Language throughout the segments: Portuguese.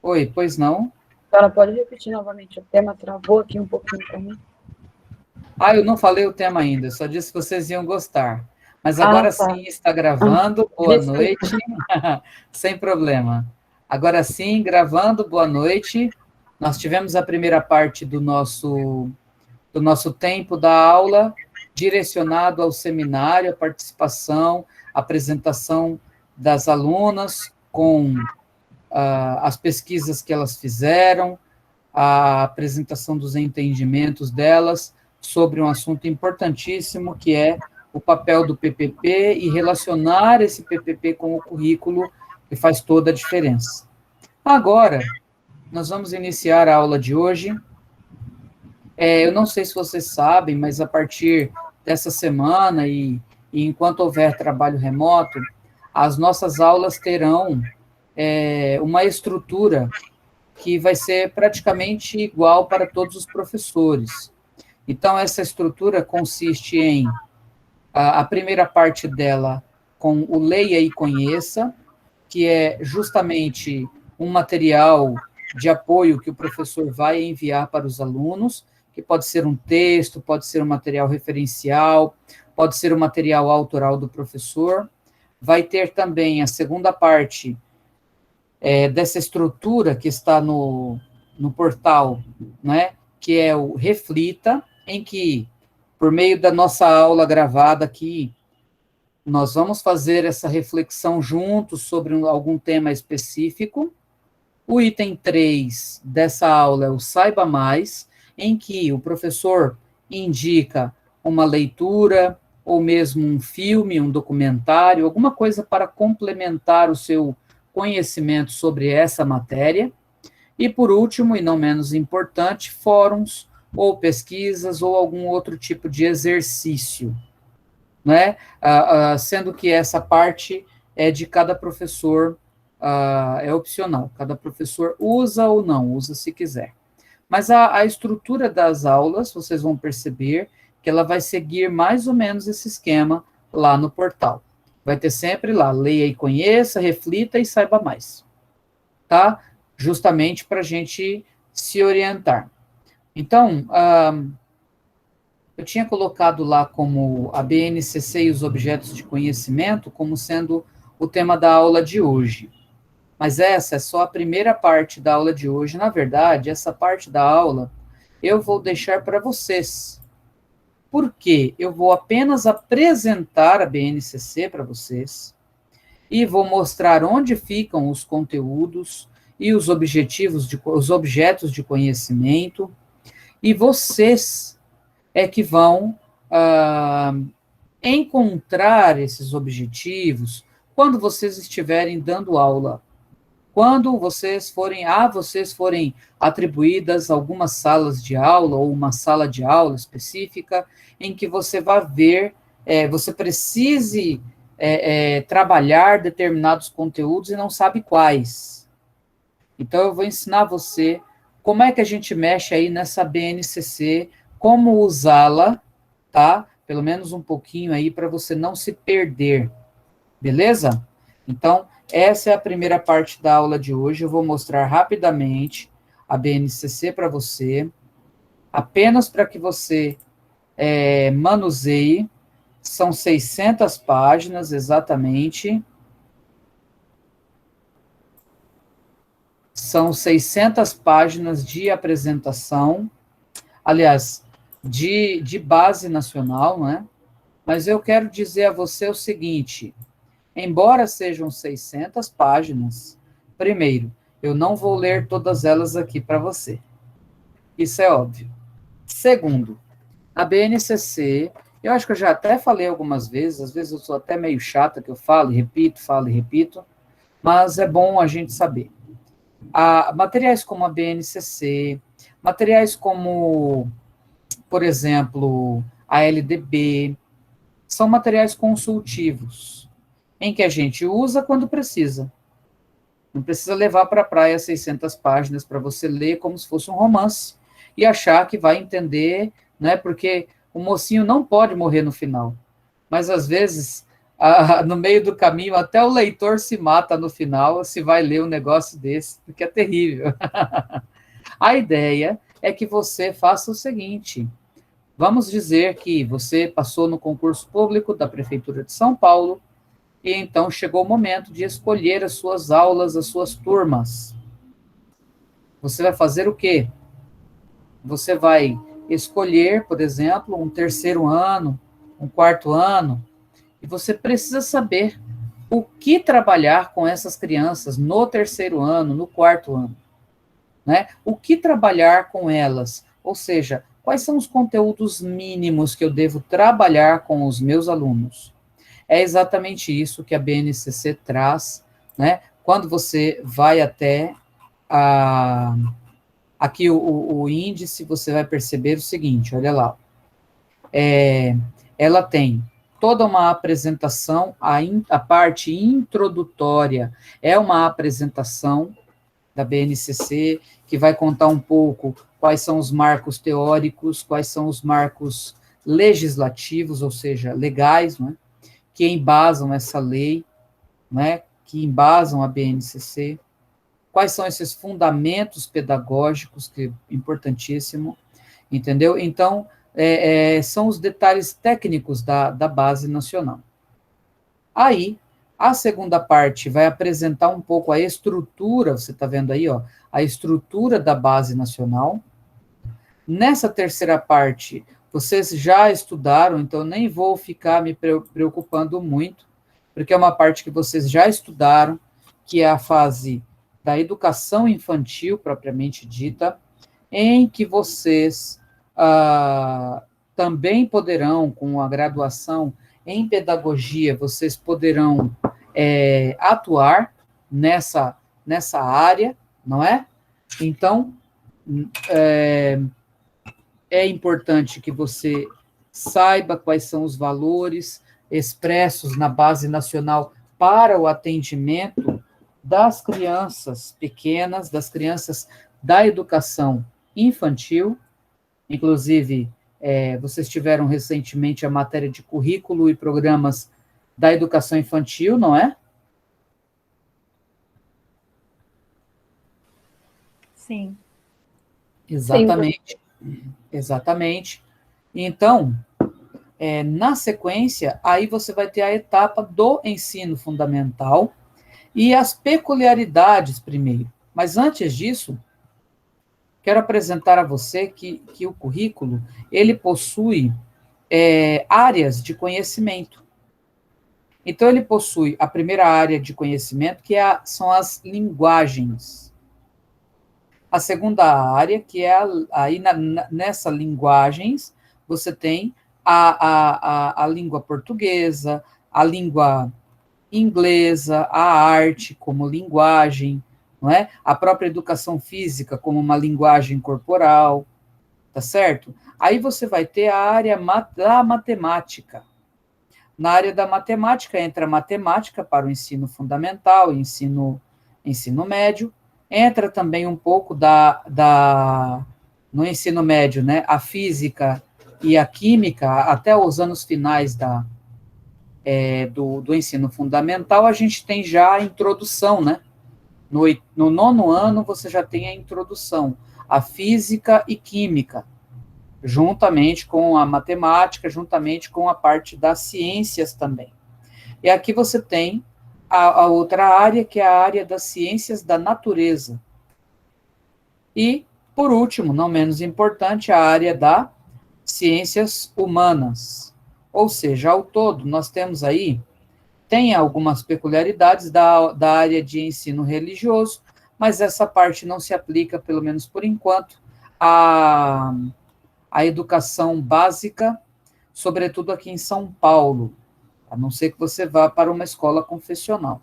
Oi, pois não? A senhora pode repetir novamente o tema? Travou aqui um pouquinho para mim. Ah, eu não falei o tema ainda, só disse que vocês iam gostar. Mas Ah, agora tá. sim está gravando, boa Desculpa. noite, sem problema. Agora sim, gravando, boa noite. Nós tivemos a primeira parte do nosso tempo da aula, direcionado ao seminário, a participação, a apresentação das alunas com as pesquisas que elas fizeram, a apresentação dos entendimentos delas sobre um assunto importantíssimo, que é o papel do PPP e relacionar esse PPP com o currículo, que faz toda a diferença. Agora, nós vamos iniciar a aula de hoje. Eu não sei se vocês sabem, mas a partir dessa semana e enquanto houver trabalho remoto, as nossas aulas terão uma estrutura que vai ser praticamente igual para todos os professores. Então, essa estrutura consiste em a primeira parte dela com o Leia e Conheça, que é justamente um material de apoio que o professor vai enviar para os alunos, que pode ser um texto, pode ser um material referencial, pode ser um material autoral do professor. Vai ter também a segunda parte dessa estrutura que está no portal, né, que é o Reflita, em que, por meio da nossa aula gravada aqui, nós vamos fazer essa reflexão juntos sobre algum tema específico. O item 3 dessa aula é o Saiba Mais, em que o professor indica uma leitura, ou mesmo um filme, um documentário, alguma coisa para complementar o seu conhecimento sobre essa matéria. E, por último, e não menos importante, fóruns, ou pesquisas, ou algum outro tipo de exercício, né? Sendo que essa parte é de cada professor, é opcional, cada professor usa ou não, usa se quiser. Mas a estrutura das aulas, vocês vão perceber que ela vai seguir mais ou menos esse esquema lá no portal. Vai ter sempre lá, leia e conheça, reflita e saiba mais, tá? Justamente para a gente se orientar. Então, eu tinha colocado lá como a BNCC e os objetos de conhecimento como sendo o tema da aula de hoje. Mas essa é só a primeira parte da aula de hoje. Na verdade, essa parte da aula eu vou deixar para vocês. Por quê? Eu vou apenas apresentar a BNCC para vocês e vou mostrar onde ficam os conteúdos e os objetos de conhecimento, e vocês é que vão encontrar esses objetivos quando vocês estiverem dando aula. Quando vocês forem atribuídas algumas salas de aula ou uma sala de aula específica em que você vai ver, você precise trabalhar determinados conteúdos e não sabe quais. Então, eu vou ensinar você como é que a gente mexe aí nessa BNCC, como usá-la, tá? Pelo menos um pouquinho aí para você não se perder, beleza? Então, essa é a primeira parte da aula de hoje. Eu vou mostrar rapidamente a BNCC para você, apenas para que você manuseie. São 600 páginas, exatamente. São 600 páginas de apresentação, aliás, de base nacional, né? Mas eu quero dizer a você o seguinte: embora sejam 600 páginas, primeiro, eu não vou ler todas elas aqui para você. Isso é óbvio. Segundo, a BNCC, eu acho que eu já até falei algumas vezes, às vezes eu sou até meio chata que eu falo e repito, mas é bom a gente saber. Materiais como a BNCC, materiais como, por exemplo, a LDB, são materiais consultivos, em que a gente usa quando precisa. Não precisa levar para a praia 600 páginas para você ler como se fosse um romance e achar que vai entender, né? Porque o mocinho não pode morrer no final. Mas, às vezes, no meio do caminho, até o leitor se mata no final, se vai ler um negócio desse, porque é terrível. A ideia é que você faça o seguinte: vamos dizer que você passou no concurso público da Prefeitura de São Paulo, e então chegou o momento de escolher as suas aulas, as suas turmas. Você vai fazer o quê? Você vai escolher, por exemplo, um terceiro ano, um quarto ano, e você precisa saber o que trabalhar com essas crianças no terceiro ano, no quarto ano, né? O que trabalhar com elas? Ou seja, quais são os conteúdos mínimos que eu devo trabalhar com os meus alunos? É exatamente isso que a BNCC traz, né? Quando você vai até aqui o índice, você vai perceber o seguinte, olha lá. Ela tem toda uma apresentação, a parte introdutória é uma apresentação da BNCC, que vai contar um pouco quais são os marcos teóricos, quais são os marcos legislativos, ou seja, legais, né, que embasam essa lei, né, que embasam a BNCC, quais são esses fundamentos pedagógicos, que é importantíssimo, entendeu? Então, são os detalhes técnicos da base nacional. Aí, a segunda parte vai apresentar um pouco a estrutura, você está vendo aí, ó, a estrutura da base nacional. Nessa terceira parte, vocês já estudaram, então nem vou ficar me preocupando muito, porque é uma parte que vocês já estudaram, que é a fase da educação infantil, propriamente dita, em que vocês também poderão, com a graduação em pedagogia, vocês poderão atuar nessa área, não é? Então, é importante que você saiba quais são os valores expressos na base nacional para o atendimento das crianças pequenas, das crianças da educação infantil. Inclusive, vocês tiveram recentemente a matéria de currículo e programas da educação infantil, não é? Sim. Exatamente. Sim. Exatamente. Então, na sequência, aí você vai ter a etapa do ensino fundamental e as peculiaridades primeiro. Mas antes disso, quero apresentar a você que o currículo, ele possui áreas de conhecimento. Então, ele possui a primeira área de conhecimento, que são as linguagens. A segunda área, que é aí nessa linguagens, você tem a língua portuguesa, a língua inglesa, a arte como linguagem, não é? A própria educação física como uma linguagem corporal, tá certo? Aí você vai ter a área da matemática. Na área da matemática, entra a matemática para o ensino fundamental, ensino médio, entra também um pouco no ensino médio, né, a física e a química, até os anos finais do ensino fundamental, a gente tem já a introdução, né? No nono ano, você já tem a introdução, a física e química, juntamente com a matemática, juntamente com a parte das ciências também. E aqui você tem a outra área, que é a área das ciências da natureza. E, por último, não menos importante, a área das ciências humanas. Ou seja, ao todo, nós temos aí, tem algumas peculiaridades da área de ensino religioso, mas essa parte não se aplica, pelo menos por enquanto, à educação básica, sobretudo aqui em São Paulo, a não ser que você vá para uma escola confessional.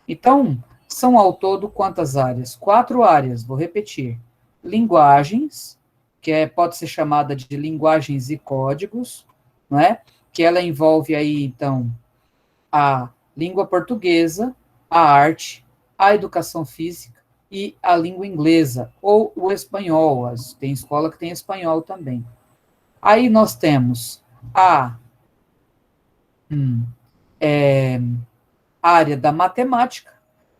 Então, são ao todo quantas áreas? 4 áreas, vou repetir. Linguagens, que pode ser chamada de linguagens e códigos, não é? Que ela envolve aí, então, a língua portuguesa, a arte, a educação física e a língua inglesa, ou o espanhol. Tem escola que tem espanhol também. Aí nós temos área da matemática,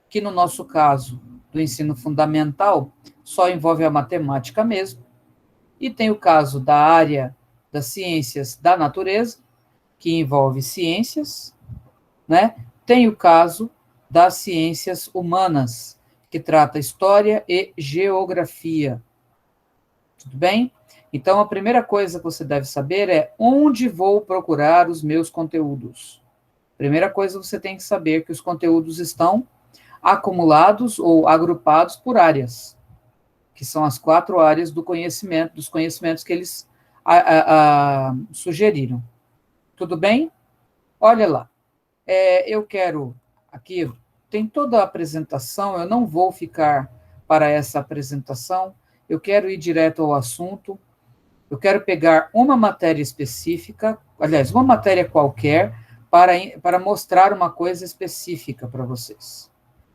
que no nosso caso, do ensino fundamental, só envolve a matemática mesmo, e tem o caso da área das ciências da natureza, que envolve ciências, né? Tem o caso das ciências humanas, que trata história e geografia. Tudo bem? Então, a primeira coisa que você deve saber é onde vou procurar os meus conteúdos. Primeira coisa, você tem que saber que os conteúdos estão acumulados ou agrupados por áreas, que são as 4 áreas do conhecimento, dos conhecimentos que eles sugeriram. Tudo bem? Olha lá. Eu quero aqui, tem toda a apresentação, eu não vou ficar para essa apresentação, eu quero ir direto ao assunto, eu quero pegar uma matéria específica, aliás, uma matéria qualquer, para mostrar uma coisa específica para vocês.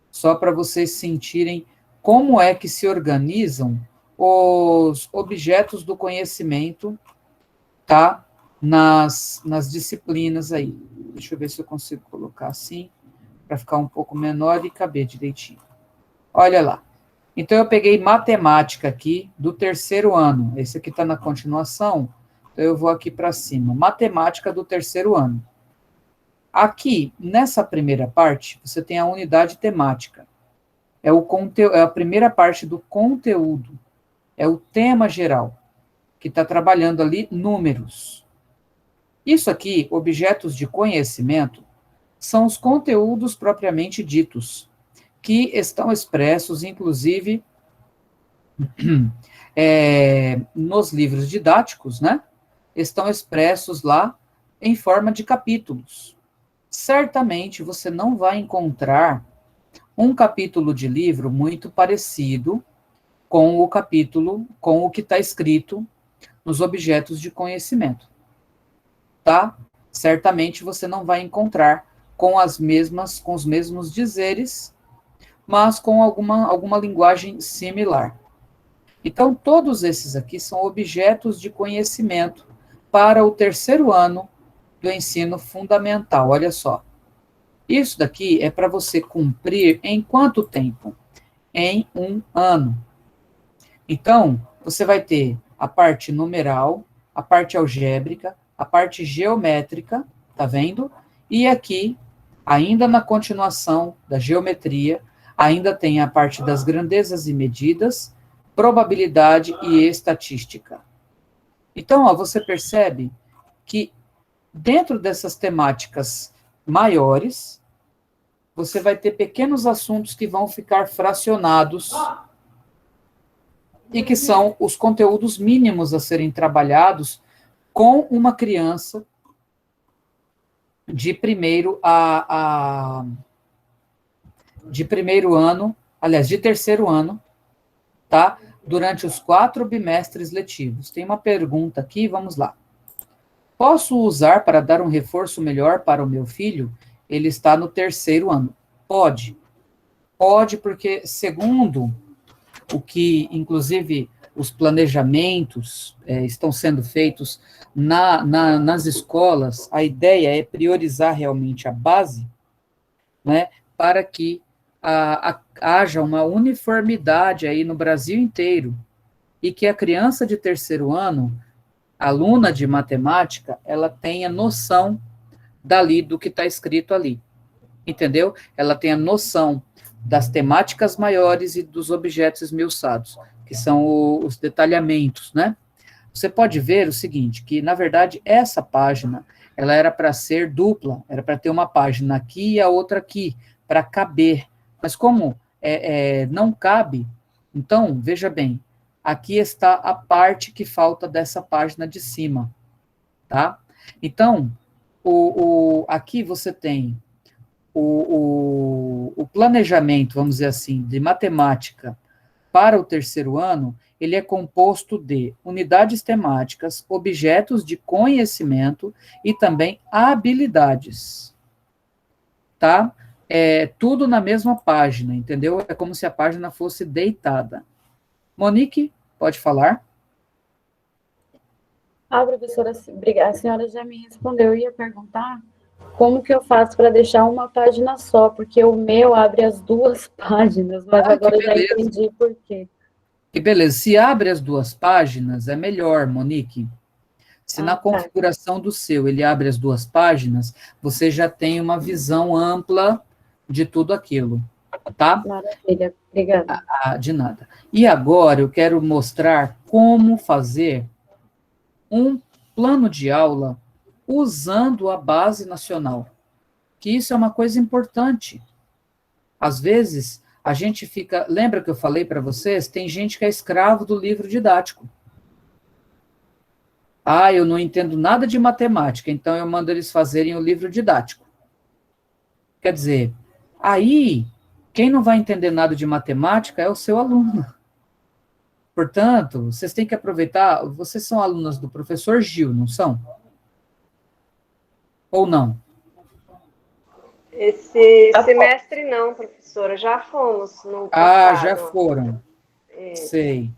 Só para vocês sentirem como é que se organizam os objetos do conhecimento, tá? Nas disciplinas aí. Deixa eu ver se eu consigo colocar assim, para ficar um pouco menor e caber direitinho. Olha lá. Então, eu peguei matemática aqui do 3º ano. Esse aqui está na continuação, então eu vou aqui para cima. Matemática do 3º ano. Aqui, nessa primeira parte, você tem a unidade temática. É a primeira parte do conteúdo. É o tema geral, que está trabalhando ali números. Isso aqui, objetos de conhecimento, são os conteúdos propriamente ditos, que estão expressos, inclusive, nos livros didáticos, né? Estão expressos lá em forma de capítulos. Certamente você não vai encontrar um capítulo de livro muito parecido com o que está escrito nos objetos de conhecimento, tá? Certamente você não vai encontrar com os mesmos dizeres, mas com alguma linguagem similar. Então, todos esses aqui são objetos de conhecimento para o 3º ano do ensino fundamental. Olha só. Isso daqui é para você cumprir em quanto tempo? Em 1 ano. Então, você vai ter a parte numeral, a parte algébrica, a parte geométrica, tá vendo? E aqui, ainda na continuação da geometria, ainda tem a parte das grandezas e medidas, probabilidade e estatística. Então, ó, você percebe que dentro dessas temáticas maiores, você vai ter pequenos assuntos que vão ficar fracionados e que são os conteúdos mínimos a serem trabalhados com uma criança de primeiro de 3º ano, tá? Durante os 4 bimestres letivos. Tem uma pergunta aqui, vamos lá. Posso usar para dar um reforço melhor para o meu filho? Ele está no 3º ano. Pode. Pode, porque segundo o que, inclusive, os planejamentos estão sendo feitos nas escolas, a ideia é priorizar realmente a base, né, para que haja uma uniformidade aí no Brasil inteiro, e que a criança de 3º ano, aluna de matemática, ela tenha noção do que está escrito ali, entendeu? Ela tenha noção das temáticas maiores e dos objetos esmiuçados, que são os detalhamentos, né? Você pode ver o seguinte, que, na verdade, essa página, ela era para ser dupla, era para ter uma página aqui e a outra aqui, para caber. Mas como não cabe, então, veja bem, aqui está a parte que falta dessa página de cima, tá? Então, aqui você tem o planejamento, vamos dizer assim, de matemática para o 3º ano, ele é composto de unidades temáticas, objetos de conhecimento e também habilidades, tá? Tudo na mesma página, entendeu? É como se a página fosse deitada. Monique, pode falar? Professora, obrigada. A senhora já me respondeu. Eu ia perguntar como que eu faço para deixar uma página só? Porque o meu abre as duas páginas, mas agora eu já entendi por quê. Que beleza. Se abre as duas páginas, é melhor, Monique. Se na configuração do seu ele abre as duas páginas, você já tem uma visão ampla de tudo aquilo, tá? Maravilha, obrigada. De nada. E agora eu quero mostrar como fazer um plano de aula usando a base nacional, que isso é uma coisa importante. Às vezes, a gente fica... Lembra que eu falei para vocês? Tem gente que é escravo do livro didático. Ah, eu não entendo nada de matemática, então eu mando eles fazerem o livro didático. Quer dizer, aí, quem não vai entender nada de matemática é o seu aluno. Portanto, vocês têm que aproveitar... Vocês são alunas do professor Gil, não são? Ou não? Esse semestre não, professora. Já fomos no passado. Já foram. Sei.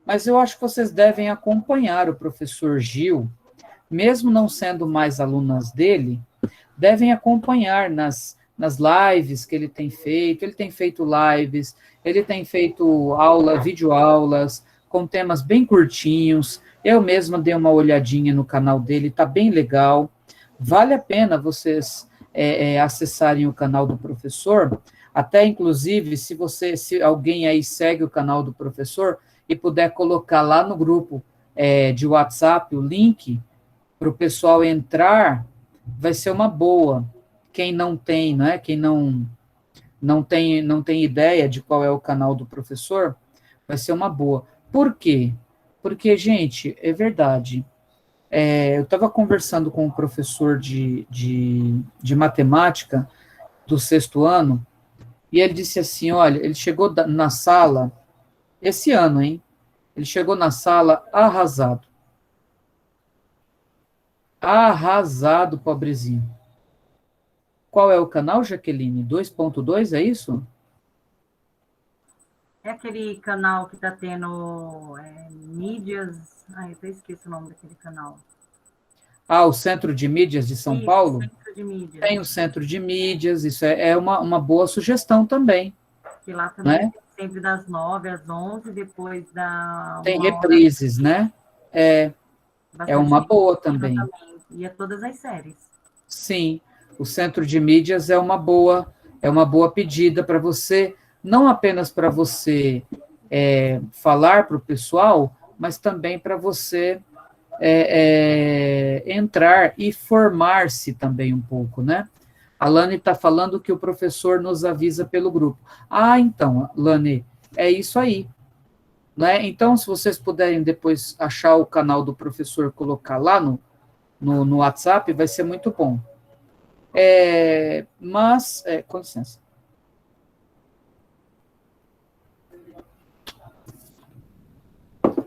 Mas eu acho que vocês devem acompanhar o professor Gil, mesmo não sendo mais alunas dele, devem acompanhar nas lives que ele tem feito. Ele tem feito lives, ele tem feito videoaulas, com temas bem curtinhos. Eu mesma dei uma olhadinha no canal dele, está bem legal. Vale a pena vocês acessarem o canal do professor, até inclusive, se alguém aí segue o canal do professor e puder colocar lá no grupo de WhatsApp o link para o pessoal entrar, vai ser uma boa. Quem não tem, né? Quem não tem ideia de qual é o canal do professor, vai ser uma boa. Por quê? Porque, gente, é verdade. Eu estava conversando com um professor de matemática do 6º ano, e ele disse assim, olha, ele chegou na sala, esse ano, hein? Ele chegou na sala arrasado. Arrasado, pobrezinho. Qual é o canal, Jaqueline? 2.2, é isso? É aquele canal que está tendo mídias... eu até esqueci o nome daquele canal. O Centro de Mídias de São Paulo? Centro de Mídias. Tem o Centro de Mídias, isso é uma boa sugestão também. Que lá também né? Sempre das 9 às 11, depois da... Tem reprises, né? É uma boa também. E é todas as séries. Sim, o Centro de Mídias é uma boa pedida para você, não apenas para você falar para o pessoal, mas também para você entrar e formar-se também um pouco, né? A Lani está falando que o professor nos avisa pelo grupo. Então, Lani, é isso aí. Né? Então, se vocês puderem depois achar o canal do professor, colocar lá no WhatsApp, vai ser muito bom. Com licença.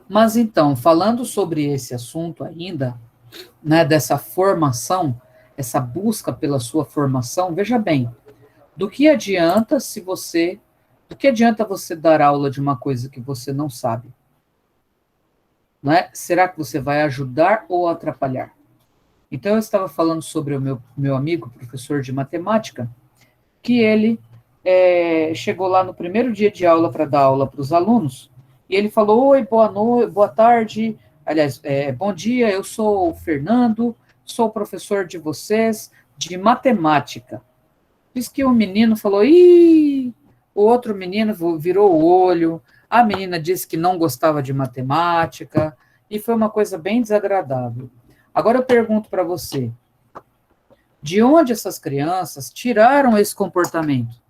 Mas, então, falando sobre esse assunto ainda, né, dessa formação, essa busca pela sua formação, veja bem, do que adianta você dar aula de uma coisa que você não sabe? Não é? Será que você vai ajudar ou atrapalhar? Então, eu estava falando sobre o meu amigo, professor de matemática, que ele chegou lá no primeiro dia de aula para dar aula para os alunos, e ele falou, oi, boa noite, boa tarde, aliás, bom dia, eu sou o Fernando, sou professor de vocês de matemática. Diz que o menino falou, o outro menino virou o olho, a menina disse que não gostava de matemática, e foi uma coisa bem desagradável. Agora eu pergunto para você, de onde essas crianças tiraram esse comportamento?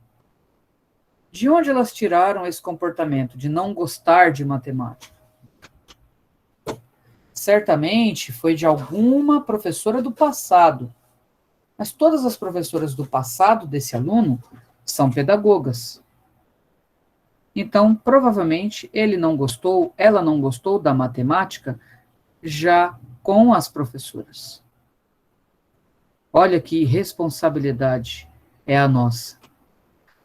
De onde elas tiraram esse comportamento de não gostar de matemática? Certamente foi de alguma professora do passado. Mas todas as professoras do passado desse aluno são pedagogas. Então, provavelmente, ela não gostou da matemática já com as professoras. Olha que responsabilidade é a nossa.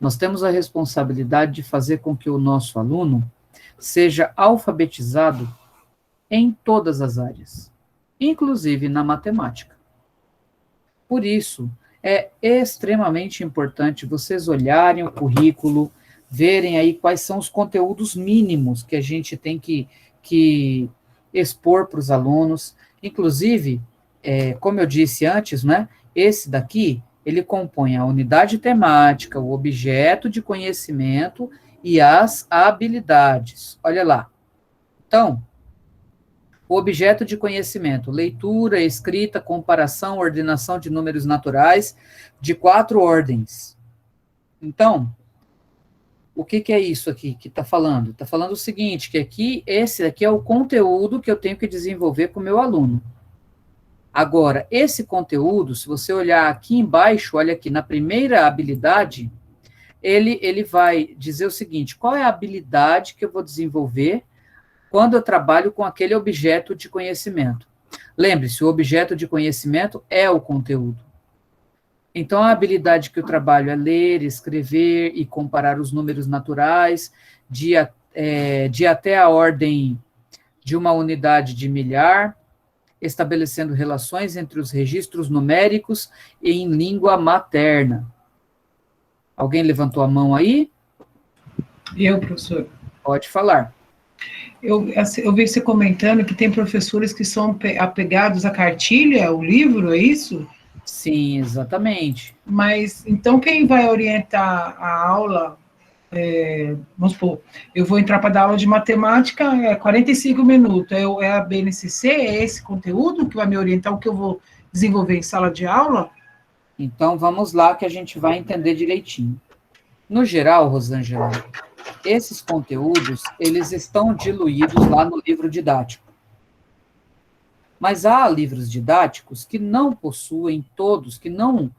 Nós temos a responsabilidade de fazer com que o nosso aluno seja alfabetizado em todas as áreas, inclusive na matemática. Por isso, é extremamente importante vocês olharem o currículo, verem aí quais são os conteúdos mínimos que a gente tem que expor para os alunos. Inclusive, como eu disse antes, né, esse daqui, ele compõe a unidade temática, o objeto de conhecimento e as habilidades. Olha lá. Então, o objeto de conhecimento, leitura, escrita, comparação, ordenação de números naturais de 4 ordens. Então, o que é isso aqui que está falando? Está falando o seguinte, que aqui, esse aqui é o conteúdo que eu tenho que desenvolver com o meu aluno. Agora, esse conteúdo, se você olhar aqui embaixo, olha aqui, na primeira habilidade, ele vai dizer o seguinte, qual é a habilidade que eu vou desenvolver quando eu trabalho com aquele objeto de conhecimento. Lembre-se, o objeto de conhecimento é o conteúdo. Então, a habilidade que eu trabalho é ler, escrever e comparar os números naturais de até a ordem de uma unidade de milhar, estabelecendo relações entre os registros numéricos e em língua materna. Alguém levantou a mão aí? Eu, professor. Pode falar. Eu vi você comentando que tem professores que são apegados à cartilha, o livro, é isso? Sim, exatamente. Mas, então, quem vai orientar a aula, vamos supor, eu vou entrar para dar aula de matemática, 45 minutos, é a BNCC, é esse conteúdo que vai me orientar o que eu vou desenvolver em sala de aula? Então, vamos lá que a gente vai entender direitinho. No geral, Rosângela, esses conteúdos, eles estão diluídos lá no livro didático. Mas há livros didáticos que não possuem todos, que não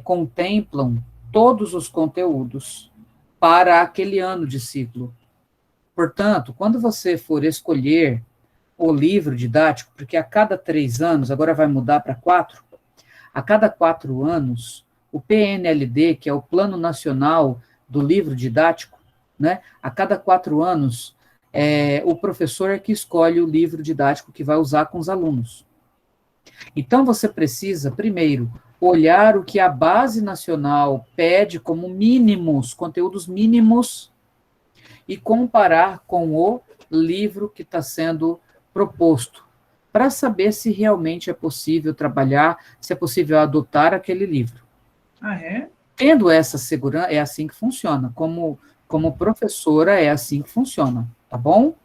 contemplam todos os conteúdos para aquele ano de ciclo. Portanto, quando você for escolher o livro didático, porque a cada 3 anos, agora vai mudar para 4, a cada 4 anos, o PNLD, que é o Plano Nacional do Livro Didático, né, a cada 4 anos, o professor é que escolhe o livro didático que vai usar com os alunos. Então, você precisa, primeiro, olhar o que a base nacional pede como mínimos, conteúdos mínimos, e comparar com o livro que está sendo proposto, para saber se realmente é possível trabalhar, se é possível adotar aquele livro. Ah, é? Tendo essa segurança, é assim que funciona. Como professora, é assim que funciona, tá bom?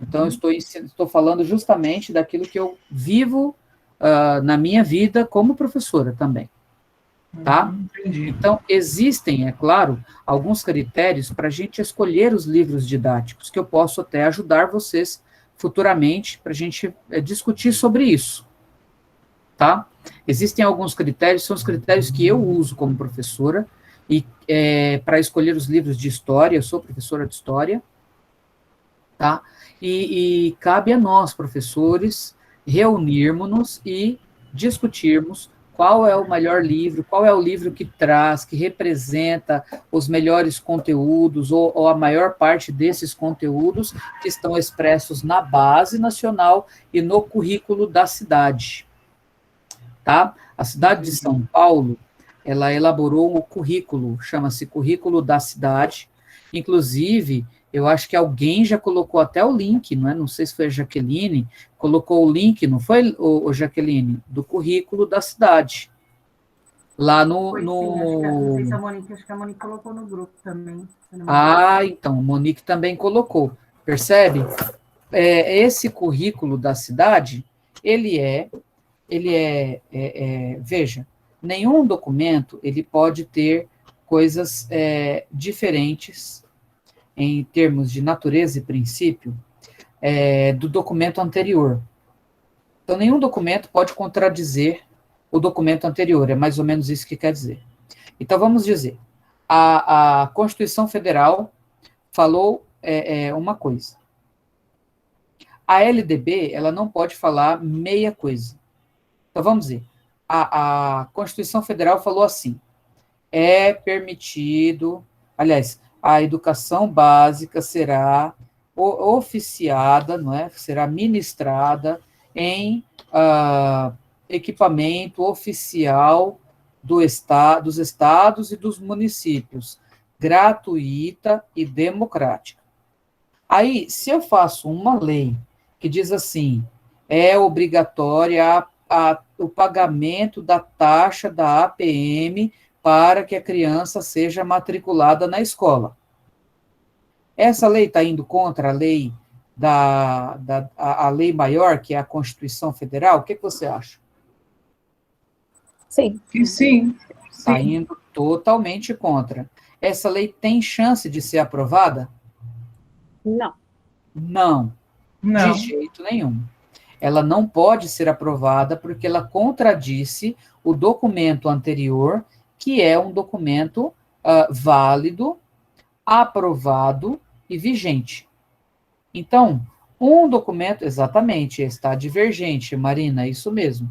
Então, eu estou falando justamente daquilo que eu vivo na minha vida como professora também, tá? Entendi. Então, existem, é claro, alguns critérios para a gente escolher os livros didáticos, que eu posso até ajudar vocês futuramente para a gente discutir sobre isso, tá? Existem alguns critérios, são os critérios que eu uso como professora, e para escolher os livros de história, eu sou professora de história, tá? E cabe a nós, professores, reunirmos-nos e discutirmos qual é o melhor livro, qual é o livro que traz, que representa os melhores conteúdos, ou a maior parte desses conteúdos que estão expressos na base nacional e no currículo da cidade, tá? A cidade de São Paulo, ela elaborou o currículo, chama-se Currículo da Cidade, inclusive, eu acho que alguém já colocou até o link, não é? Não sei se foi a Jaqueline, colocou o link, não foi, o Jaqueline? Do currículo da cidade. Lá no... Foi, sim, não sei se acho que a Monique colocou no grupo também. Então, a Monique também colocou. Percebe? Esse currículo da cidade, veja, nenhum documento, ele pode ter coisas diferentes em termos de natureza e princípio, do documento anterior. Então, nenhum documento pode contradizer o documento anterior, é mais ou menos isso que quer dizer. Então, vamos dizer, a Constituição Federal falou uma coisa. A LDB, ela não pode falar meia coisa. Então, vamos dizer, a Constituição Federal falou assim, é permitido, aliás, a educação básica será oficiada, não é? Será ministrada em equipamento oficial dos estados e dos municípios, gratuita e democrática. Aí, se eu faço uma lei que diz assim, é obrigatória o pagamento da taxa da APM para que a criança seja matriculada na escola. Essa lei está indo contra a lei a lei maior, que é a Constituição Federal? O que você acha? Sim. Sim. Está indo totalmente contra. Essa lei tem chance de ser aprovada? Não. Não, Não. de jeito nenhum. Ela não pode ser aprovada porque ela contradisse o documento anterior, que é um documento válido, aprovado e vigente. Então, um documento, exatamente, está divergente, Marina, é isso mesmo.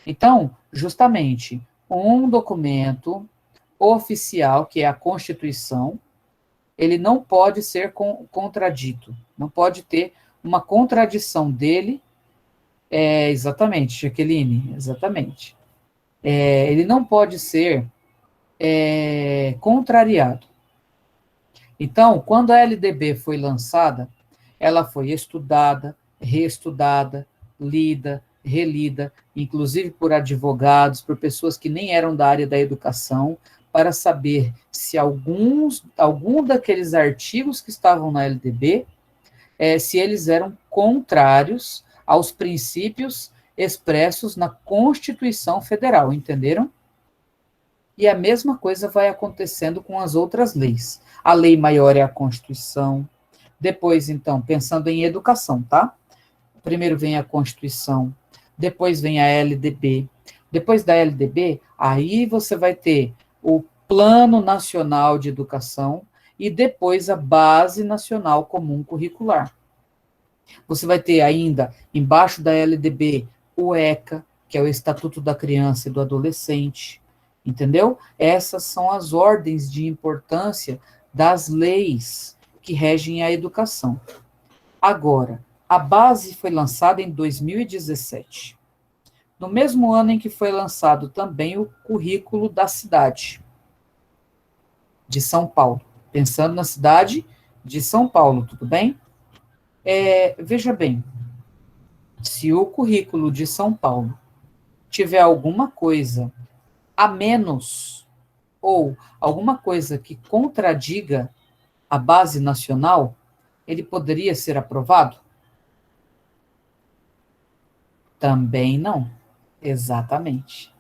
Então, justamente, um documento oficial, que é a Constituição, ele não pode ser contradito, não pode ter uma contradição dele. Exatamente, Jaqueline, exatamente. Ele não pode ser contrariado. Então, quando a LDB foi lançada, ela foi estudada, reestudada, lida, relida, inclusive por advogados, por pessoas que nem eram da área da educação, para saber se algum daqueles artigos que estavam na LDB, se eles eram contrários aos princípios expressos na Constituição Federal, entenderam? E a mesma coisa vai acontecendo com as outras leis. A lei maior é a Constituição. Depois, então, pensando em educação, tá? Primeiro vem a Constituição, depois vem a LDB. Depois da LDB, aí você vai ter o Plano Nacional de Educação e depois a Base Nacional Comum Curricular. Você vai ter ainda, embaixo da LDB, o ECA, que é o Estatuto da Criança e do Adolescente, entendeu? Essas são as ordens de importância das leis que regem a educação. Agora, a base foi lançada em 2017, no mesmo ano em que foi lançado também o currículo da cidade de São Paulo, pensando na cidade de São Paulo, tudo bem? Veja bem, se o currículo de São Paulo tiver alguma coisa a menos, ou alguma coisa que contradiga a base nacional, ele poderia ser aprovado? Também não. Exatamente.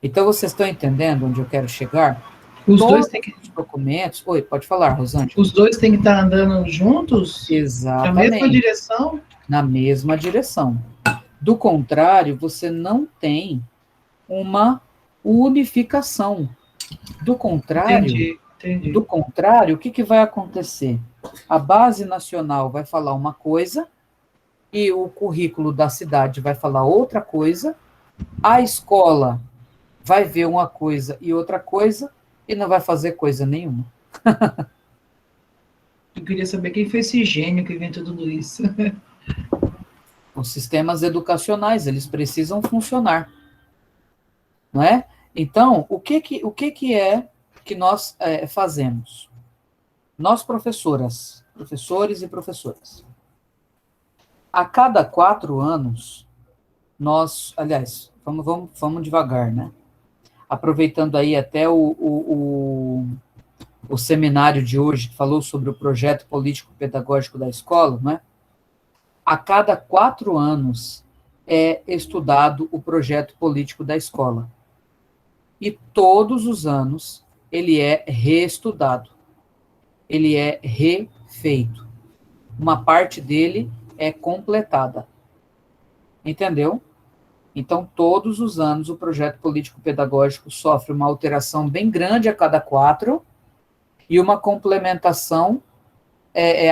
Então, vocês estão entendendo onde eu quero chegar? Os dois têm que... documentos... Oi, pode falar, Rosângela. Os dois têm que estar andando juntos? Exatamente. Na mesma direção? Na mesma direção. Do contrário, você não tem uma unificação. Do contrário, Entendi. Do contrário, o que vai acontecer? A base nacional vai falar uma coisa e o currículo da cidade vai falar outra coisa, a escola vai ver uma coisa e outra coisa e não vai fazer coisa nenhuma. Eu queria saber quem foi esse gênio que inventou tudo isso. Os sistemas educacionais, eles precisam funcionar. Não é? Então, o que é que nós fazemos? Nós, professores e professoras, a cada 4 anos, aliás, vamos devagar, né? Aproveitando aí até o seminário de hoje, que falou sobre o projeto político-pedagógico da escola, né? A cada 4 anos é estudado o projeto político da escola. E todos os anos ele é reestudado, ele é refeito. Uma parte dele é completada. Entendeu? Então, todos os anos, o projeto político-pedagógico sofre uma alteração bem grande a cada 4 e uma complementação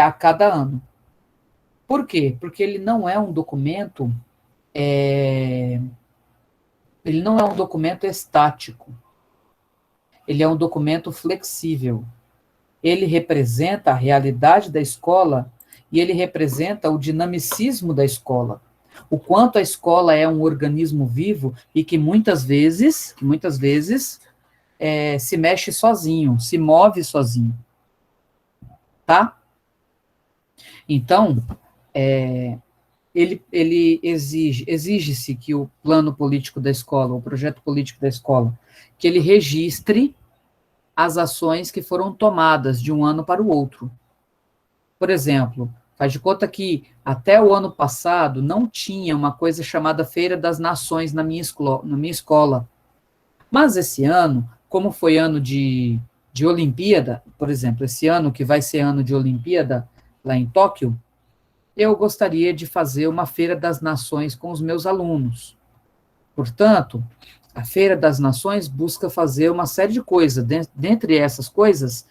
a cada ano. Por quê? Porque ele não é um documento estático. Ele é um documento flexível. Ele representa a realidade da escola e ele representa o dinamicismo da escola. O quanto a escola é um organismo vivo e que muitas vezes se mexe sozinho, se move sozinho, tá? Então, ele exige-se que o plano político da escola, o projeto político da escola, que ele registre as ações que foram tomadas de um ano para o outro. Por exemplo, faz de conta que até o ano passado não tinha uma coisa chamada Feira das Nações na minha escola. Mas esse ano, como foi ano de Olimpíada, por exemplo, esse ano que vai ser ano de Olimpíada lá em Tóquio, eu gostaria de fazer uma Feira das Nações com os meus alunos. Portanto, a Feira das Nações busca fazer uma série de coisas. Dentre essas coisas,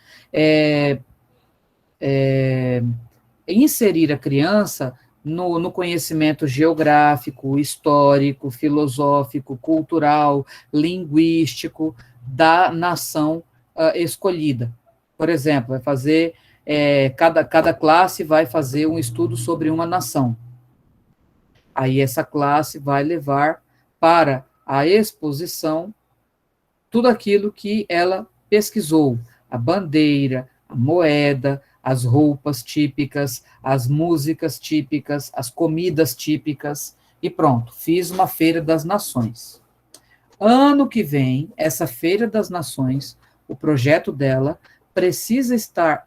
inserir a criança no conhecimento geográfico, histórico, filosófico, cultural, linguístico da nação escolhida. Por exemplo, vai fazer, cada classe vai fazer um estudo sobre uma nação. Aí essa classe vai levar para a exposição tudo aquilo que ela pesquisou, a bandeira, a moeda, as roupas típicas, as músicas típicas, as comidas típicas, e pronto, fiz uma Feira das Nações. Ano que vem, essa Feira das Nações, o projeto dela precisa estar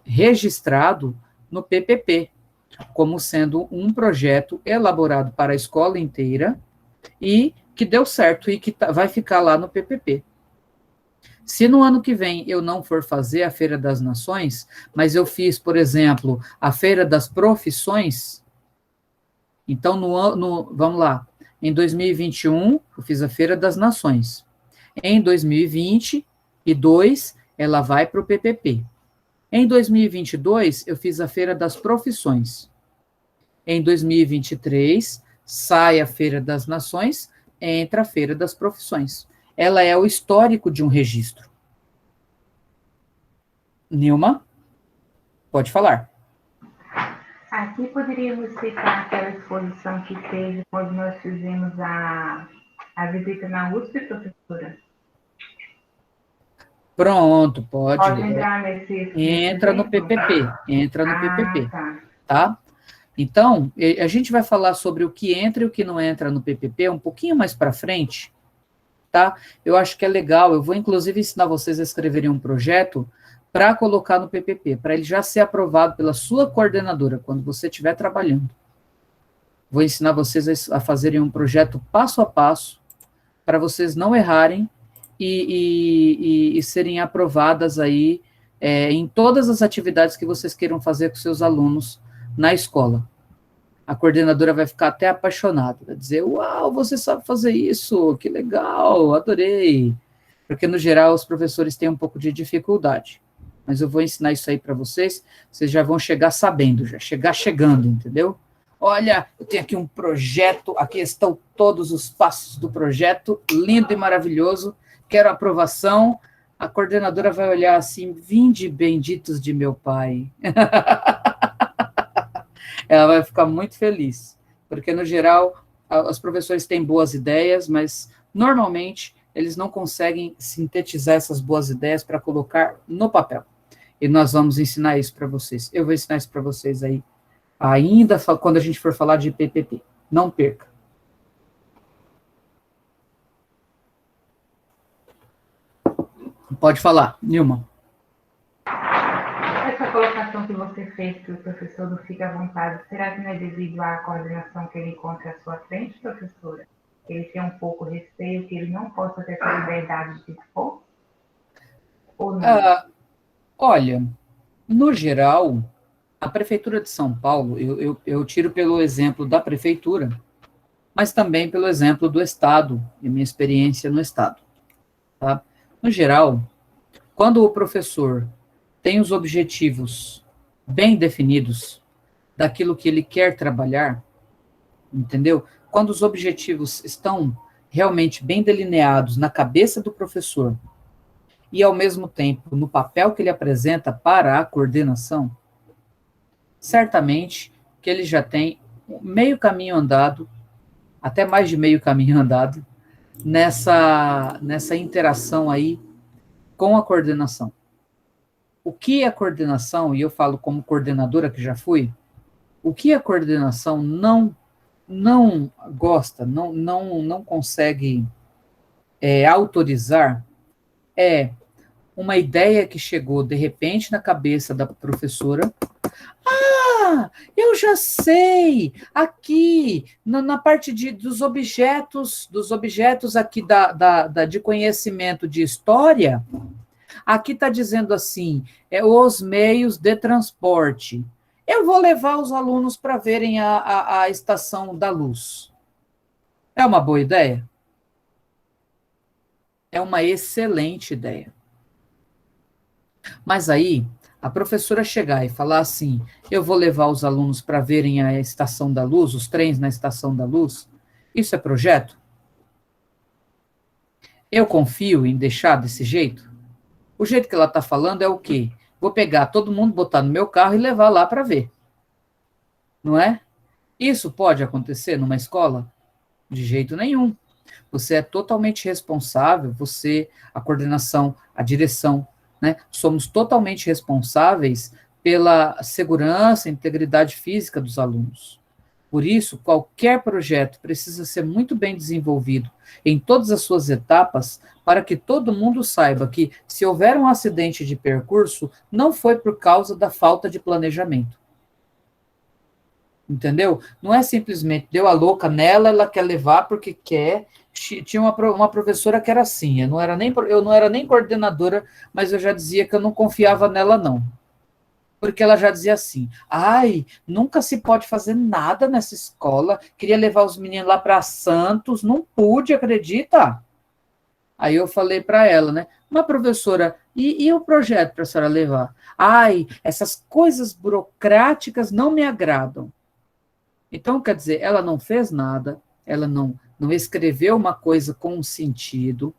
registrado no PPP, como sendo um projeto elaborado para a escola inteira e que deu certo e que vai ficar lá no PPP. Se no ano que vem eu não for fazer a Feira das Nações, mas eu fiz, por exemplo, a Feira das Profissões, então, vamos lá, em 2021, eu fiz a Feira das Nações. Em 2022, ela vai para o PPP. Em 2022, eu fiz a Feira das Profissões. Em 2023, sai a Feira das Nações, entra a Feira das Profissões. Ela é o histórico de um registro. Nilma, pode falar. Aqui poderíamos citar aquela exposição que teve quando nós fizemos a visita na USP, professora? Pronto, pode. Pode entrar entra no PPP, tá? Então, a gente vai falar sobre o que entra e o que não entra no PPP um pouquinho mais para frente, tá? Eu acho que é legal, eu vou inclusive ensinar vocês a escreverem um projeto para colocar no PPP, para ele já ser aprovado pela sua coordenadora, quando você estiver trabalhando. Vou ensinar vocês a fazerem um projeto passo a passo, para vocês não errarem e serem aprovadas aí em todas as atividades que vocês queiram fazer com seus alunos na escola. A coordenadora vai ficar até apaixonada, vai dizer, uau, você sabe fazer isso, que legal, adorei. Porque, no geral, os professores têm um pouco de dificuldade. Mas eu vou ensinar isso aí para vocês já vão chegar sabendo, chegar chegando, entendeu? Olha, eu tenho aqui um projeto, aqui estão todos os passos do projeto, lindo e maravilhoso, quero aprovação. A coordenadora vai olhar assim, vinde benditos de meu pai. Ela vai ficar muito feliz, porque, no geral, os professores têm boas ideias, mas, normalmente, eles não conseguem sintetizar essas boas ideias para colocar no papel. E nós vamos ensinar isso para vocês. Eu vou ensinar isso para vocês aí, ainda quando a gente for falar de PPP. Não perca. Pode falar, Nilma. Essa colocação que você fez, que o professor não fica à vontade, será que não é devido à coordenação que ele encontra à sua frente, professora? Ele tem um pouco de receio, que ele não possa ter essa liberdade de expor? Ou não? Olha, no geral, a Prefeitura de São Paulo, eu tiro pelo exemplo da Prefeitura, mas também pelo exemplo do Estado, e minha experiência no Estado. Tá? No geral, quando o professor tem os objetivos bem definidos daquilo que ele quer trabalhar, entendeu? Quando os objetivos estão realmente bem delineados na cabeça do professor e, ao mesmo tempo, no papel que ele apresenta para a coordenação, certamente que ele já tem meio caminho andado, até mais de meio caminho andado, nessa interação aí com a coordenação. O que a coordenação, e eu falo como coordenadora que já fui, o que a coordenação não gosta, não consegue autorizar é uma ideia que chegou de repente na cabeça da professora. Ah, eu já sei, aqui, na parte dos objetos aqui de conhecimento de história, aqui está dizendo assim, os meios de transporte. Eu vou levar os alunos para verem a estação da luz. É uma boa ideia? É uma excelente ideia. Mas aí, a professora chegar e falar assim, eu vou levar os alunos para verem a estação da luz, os trens na estação da luz, isso é projeto? Eu confio em deixar desse jeito? O jeito que ela está falando é o quê? Vou pegar todo mundo, botar no meu carro e levar lá para ver. Não é? Isso pode acontecer numa escola? De jeito nenhum. Você é totalmente responsável, você, a coordenação, a direção, né? Somos totalmente responsáveis pela segurança e integridade física dos alunos. Por isso, qualquer projeto precisa ser muito bem desenvolvido em todas as suas etapas, para que todo mundo saiba que, se houver um acidente de percurso, não foi por causa da falta de planejamento. Entendeu? Não é simplesmente deu a louca nela, ela quer levar porque quer. Tinha uma professora que era assim, eu não era nem coordenadora, mas eu já dizia que eu não confiava nela, não. Porque ela já dizia assim, ai, nunca se pode fazer nada nessa escola, queria levar os meninos lá para Santos, não pude, acredita? Aí eu falei para ela, né, uma professora, e o projeto para a senhora levar? Ai, essas coisas burocráticas não me agradam. Então, quer dizer, ela não fez nada, ela não escreveu uma coisa com sentido,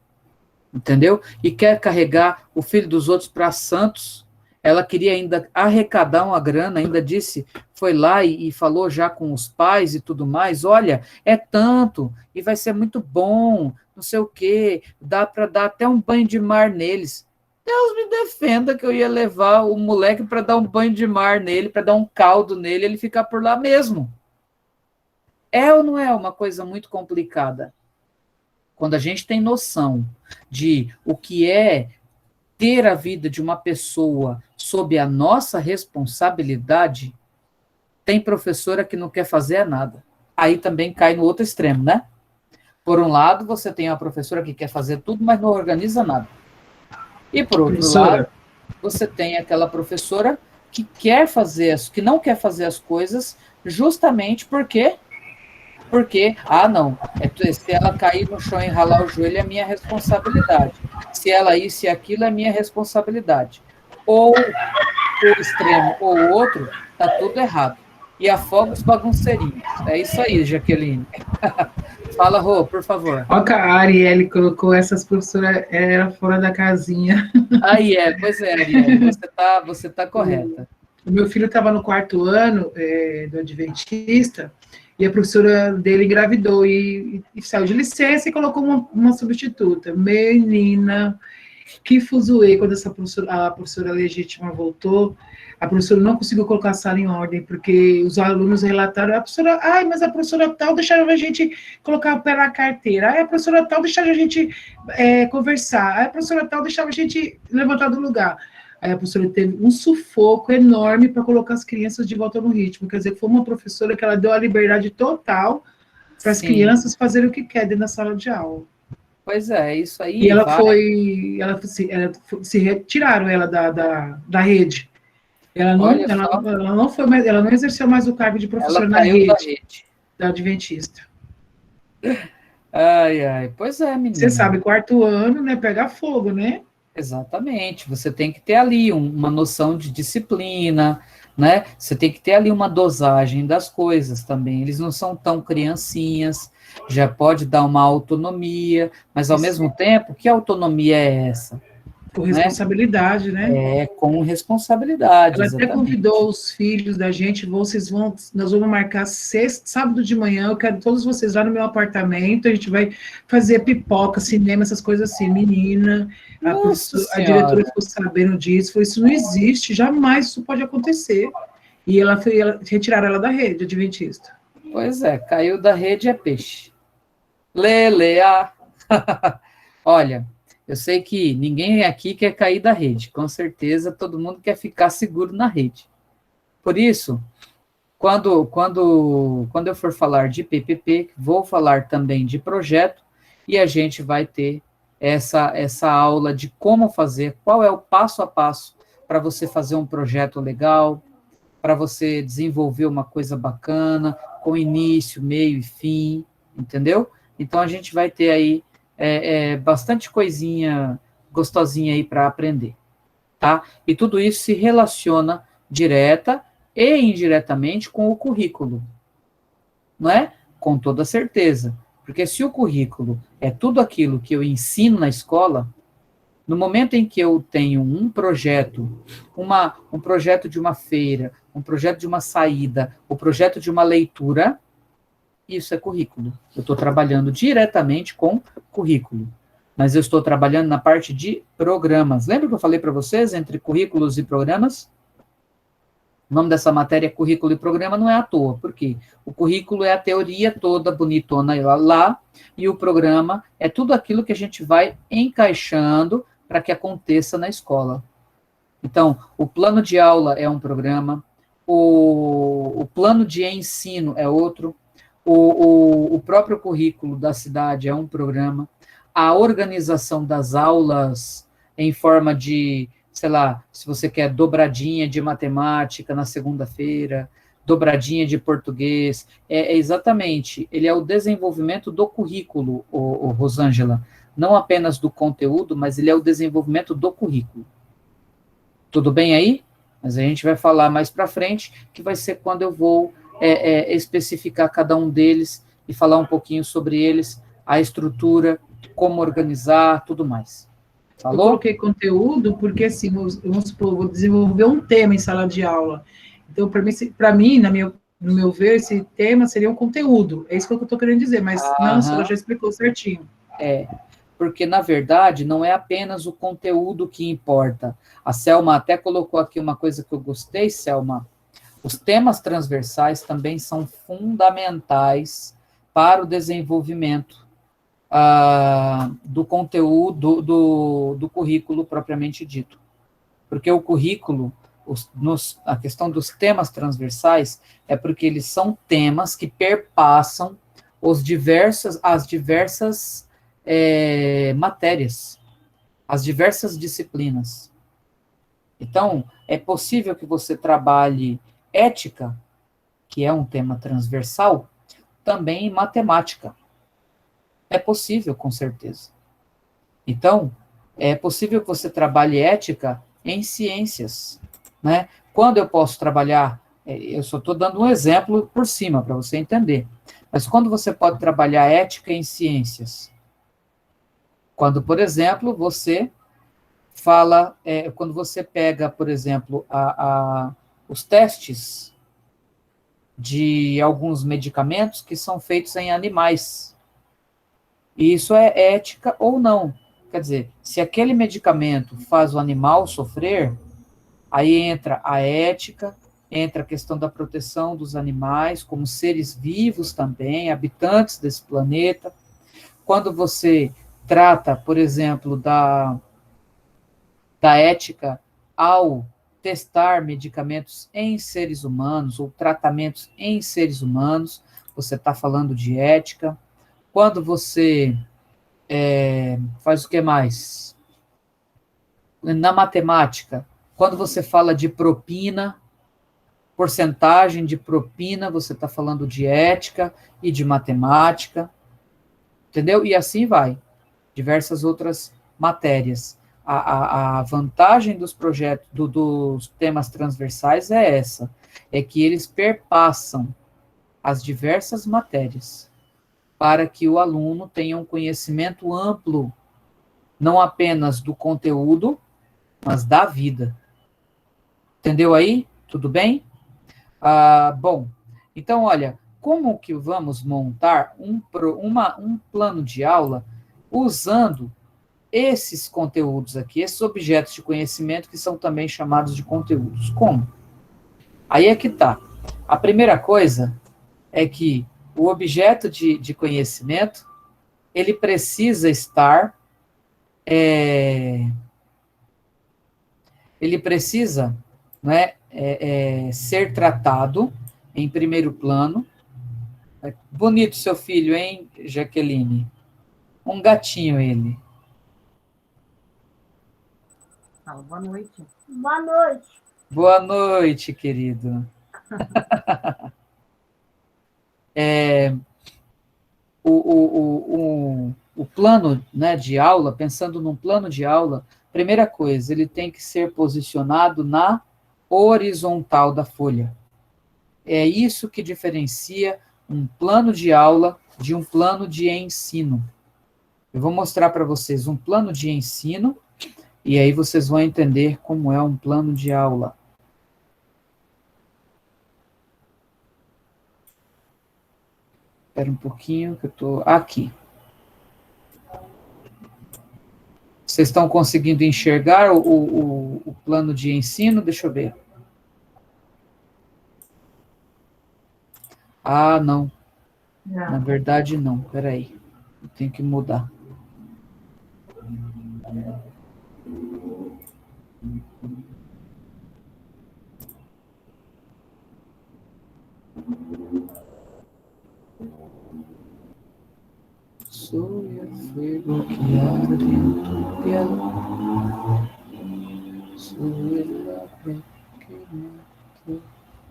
entendeu? E quer carregar o filho dos outros para Santos. Ela queria ainda arrecadar uma grana, ainda disse, foi lá e falou já com os pais e tudo mais, olha, é tanto, e vai ser muito bom, não sei o quê, dá para dar até um banho de mar neles. Deus me defenda que eu ia levar o moleque para dar um banho de mar nele, para dar um caldo nele, ele ficar por lá mesmo. É ou não é uma coisa muito complicada? Quando a gente tem noção de o que é ter a vida de uma pessoa sob a nossa responsabilidade, tem professora que não quer fazer nada. Aí também cai no outro extremo, né? Por um lado, você tem uma professora que quer fazer tudo, mas não organiza nada. E por outro lado, você tem aquela professora que não quer fazer as coisas justamente porque, não, se ela cair no chão e ralar o joelho, é minha responsabilidade. Se ela isso e aquilo, é minha responsabilidade. Ou o extremo ou o outro, tá tudo errado. E afoga os bagunceirinhos. É isso aí, Jaqueline. Fala, Rô, por favor. Olha que a Arielle colocou essas professoras era fora da casinha. Aí pois é, Arielle, você tá correta. O meu filho estava no 4º ano do Adventista, e a professora dele engravidou e saiu de licença e colocou uma substituta. Menina, que fuzuê quando a professora legítima voltou. A professora não conseguiu colocar a sala em ordem, porque os alunos relataram, mas a professora tal deixava a gente colocar o pé na carteira, a professora tal deixava a gente conversar, a professora tal deixava a gente levantar do lugar. Aí a professora teve um sufoco enorme para colocar as crianças de volta no ritmo. Quer dizer, foi uma professora que ela deu a liberdade total para as crianças fazerem o que quer dentro da sala de aula. Pois é, isso aí. E se retiraram ela da rede. Ela não exerceu mais o cargo de professora na rede da Adventista. Ai, pois é, menina. Você sabe, 4º ano, né, pega fogo, né? Exatamente, você tem que ter ali uma noção de disciplina, né? Você tem que ter ali uma dosagem das coisas também. Eles não são tão criancinhas, já pode dar uma autonomia, mas ao mesmo tempo, que autonomia é essa? Com responsabilidade, né? Com responsabilidade, Ela até exatamente. convidou os filhos da gente, nós vamos marcar sábado de manhã, eu quero todos vocês lá no meu apartamento, a gente vai fazer pipoca, cinema, essas coisas assim. Menina, a diretora ficou sabendo disso, falou, isso não existe, jamais isso pode acontecer. E retiraram ela da rede adventista. Pois é, caiu da rede é peixe. Leleá. Olha, eu sei que ninguém aqui quer cair da rede, com certeza todo mundo quer ficar seguro na rede. Por isso, quando eu for falar de PPP, vou falar também de projeto, e a gente vai ter essa aula de como fazer, qual é o passo a passo para você fazer um projeto legal, para você desenvolver uma coisa bacana, com início, meio e fim, entendeu? Então, a gente vai ter aí bastante coisinha gostosinha aí para aprender, tá? E tudo isso se relaciona direta e indiretamente com o currículo, não é? Com toda certeza. Porque se o currículo é tudo aquilo que eu ensino na escola, no momento em que eu tenho um projeto, um projeto de uma feira, um projeto de uma saída, o projeto de uma leitura, isso é currículo. Eu estou trabalhando diretamente com currículo. Mas eu estou trabalhando na parte de programas. Lembra que eu falei para vocês entre currículos e programas? O nome dessa matéria é currículo e programa, não é à toa. Por quê? O currículo é a teoria toda bonitona lá, e o programa é tudo aquilo que a gente vai encaixando para que aconteça na escola. Então, o plano de aula é um programa, o plano de ensino é outro, o próprio currículo da cidade é um programa, a organização das aulas em forma de, sei lá, se você quer dobradinha de matemática na segunda-feira, dobradinha de português, exatamente, ele é o desenvolvimento do currículo, o Rosângela, não apenas do conteúdo, mas ele é o desenvolvimento do currículo. Tudo bem aí? Mas a gente vai falar mais para frente, que vai ser quando eu vou especificar cada um deles e falar um pouquinho sobre eles, a estrutura, como organizar, tudo mais. Falou? Eu coloquei conteúdo porque, assim, vamos supor, vou desenvolver um tema em sala de aula. Então, para mim, no meu ver, esse tema seria um conteúdo. É isso que eu estou querendo dizer, mas não, a senhora já explicou certinho. Porque, na verdade, não é apenas o conteúdo que importa. A Selma até colocou aqui uma coisa que eu gostei, Selma. Os temas transversais também são fundamentais para o desenvolvimento do conteúdo do currículo propriamente dito. Porque o currículo, a questão dos temas transversais, é porque eles são temas que perpassam as diversas matérias, as diversas disciplinas. Então, é possível que você trabalhe ética, que é um tema transversal, também em matemática. É possível, com certeza. Então, é possível que você trabalhe ética em ciências, né? Quando eu posso trabalhar, eu só estou dando um exemplo por cima, para você entender, mas quando você pode trabalhar ética em ciências? Quando, por exemplo, você fala, quando você pega, por exemplo, os testes de alguns medicamentos que são feitos em animais. E isso é ética ou não. Quer dizer, se aquele medicamento faz o animal sofrer, aí entra a ética, entra a questão da proteção dos animais como seres vivos também, habitantes desse planeta. Quando você trata, por exemplo, da ética ao testar medicamentos em seres humanos ou tratamentos em seres humanos, você está falando de ética. Quando você faz o que mais? Na matemática, quando você fala de propina, porcentagem de propina, você está falando de ética e de matemática, entendeu? E assim vai, diversas outras matérias. A vantagem dos projetos, dos temas transversais é essa, é que eles perpassam as diversas matérias, para que o aluno tenha um conhecimento amplo, não apenas do conteúdo, mas da vida. Entendeu aí? Tudo bem? Bom, então, olha, como que vamos montar um plano de aula usando esses conteúdos aqui, esses objetos de conhecimento que são também chamados de conteúdos? Como? Aí é que tá. A primeira coisa é que o objeto de conhecimento, ele precisa estar, ele precisa, né, ser tratado em primeiro plano. Bonito seu filho, hein, Jaqueline? Um gatinho ele. Boa noite. Boa noite. Boa noite, querido. O plano, né, de aula, pensando num plano de aula, primeira coisa, ele tem que ser posicionado na horizontal da folha. É isso que diferencia um plano de aula de um plano de ensino. Eu vou mostrar para vocês um plano de ensino, e aí vocês vão entender como é um plano de aula. Espera um pouquinho que eu estou aqui. Vocês estão conseguindo enxergar o plano de ensino? Deixa eu ver. Não. Não. Na verdade, não. Espera aí. Eu tenho que mudar. Soy el fuego que arde en tu piel. Soy el ave que mata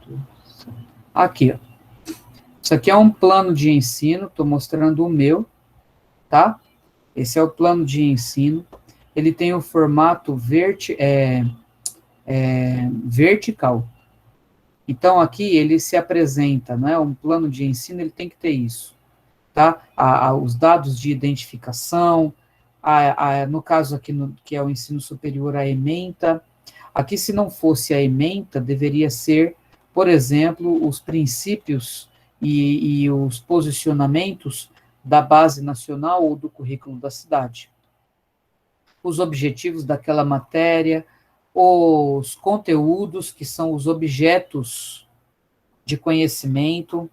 tu sangue. Aqui, ó. Isso aqui é um plano de ensino, estou mostrando o meu, tá? Esse é o plano de ensino. Ele tem o formato vertical. Então, aqui ele se apresenta, né? Um plano de ensino, ele tem que ter isso, tá? Os dados de identificação, no caso aqui, que é o ensino superior, a ementa. Aqui, se não fosse a ementa, deveria ser, por exemplo, os princípios e os posicionamentos da base nacional ou do currículo da cidade. Os objetivos daquela matéria, os conteúdos, que são os objetos de conhecimento,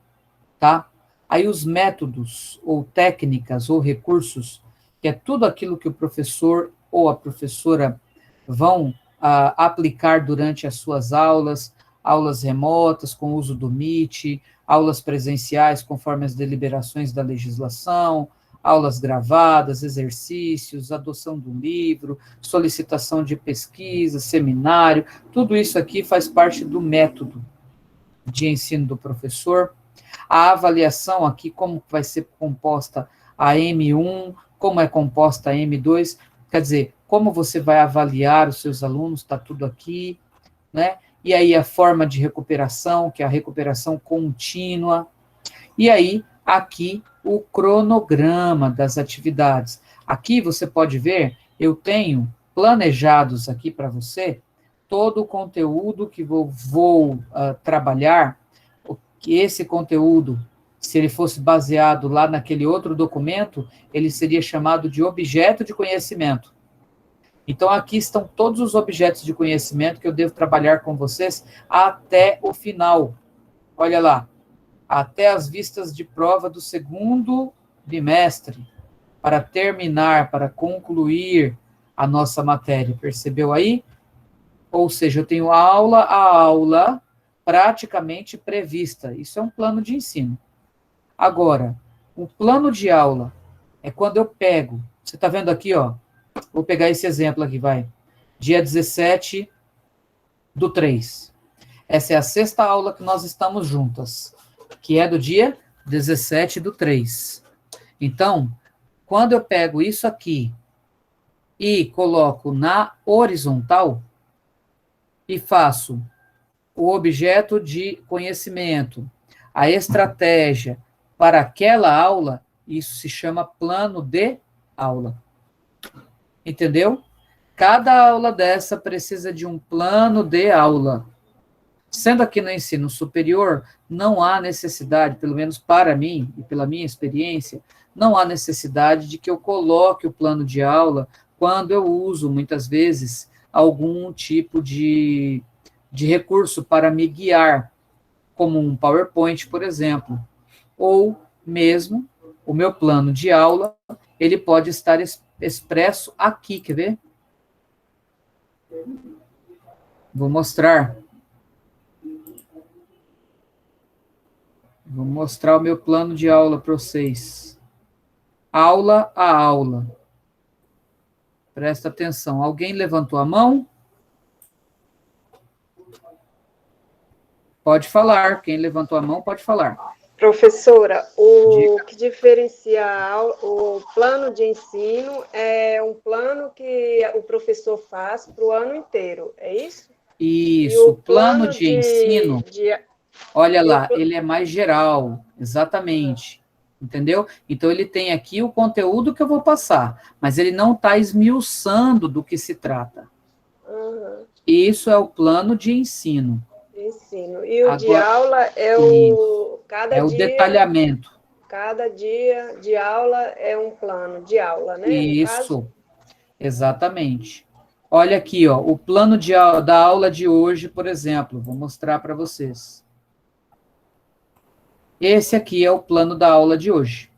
tá? Aí os métodos, ou técnicas, ou recursos, que é tudo aquilo que o professor ou a professora vão aplicar durante as suas aulas remotas, com o uso do Meet, aulas presenciais, conforme as deliberações da legislação, aulas gravadas, exercícios, adoção do livro, solicitação de pesquisa, seminário, tudo isso aqui faz parte do método de ensino do professor. A avaliação aqui, como vai ser composta a M1, como é composta a M2, quer dizer, como você vai avaliar os seus alunos, está tudo aqui, né? E aí a forma de recuperação, que é a recuperação contínua, e aí aqui o cronograma das atividades. Aqui você pode ver, eu tenho planejados aqui para você todo o conteúdo que vou trabalhar, que esse conteúdo, se ele fosse baseado lá naquele outro documento, ele seria chamado de objeto de conhecimento. Então, aqui estão todos os objetos de conhecimento que eu devo trabalhar com vocês até o final. Olha lá, até as vistas de prova do segundo bimestre, para terminar, para concluir a nossa matéria. Percebeu aí? Ou seja, eu tenho aula a aula praticamente prevista. Isso é um plano de ensino. Agora, o plano de aula é quando eu pego, você está vendo aqui, ó, vou pegar esse exemplo aqui, vai. Dia 17/3. Essa é a sexta aula que nós estamos juntas, que é do dia 17/3. Então, quando eu pego isso aqui e coloco na horizontal e faço o objeto de conhecimento, a estratégia para aquela aula, isso se chama plano de aula. Entendeu? cada aula dessa precisa de um plano de aula. Sendo aqui no ensino superior, não há necessidade, pelo menos para mim, e pela minha experiência, não há necessidade de que eu coloque o plano de aula quando eu uso, muitas vezes, algum tipo de recurso para me guiar, como um PowerPoint, por exemplo. Ou mesmo, o meu plano de aula, ele pode estar expresso aqui, quer ver? Vou mostrar. Vou mostrar o meu plano de aula para vocês. Aula a aula. Presta atenção. Alguém levantou a mão? Pode falar. Quem levantou a mão, pode falar. Professora, o que diferencia o plano de ensino é um plano que o professor faz para o ano inteiro, é isso? Isso, o plano de ensino, olha lá, ele é mais geral, exatamente, entendeu? Então, ele tem aqui o conteúdo que eu vou passar, mas ele não está esmiuçando do que se trata. Uhum. Isso é o plano de ensino. Ensino. E o de aula é o... É o detalhamento. Cada dia de aula é um plano de aula, né? Isso, exatamente. Olha aqui, ó, o plano da aula de hoje, por exemplo, vou mostrar para vocês. Esse aqui é o plano da aula de hoje.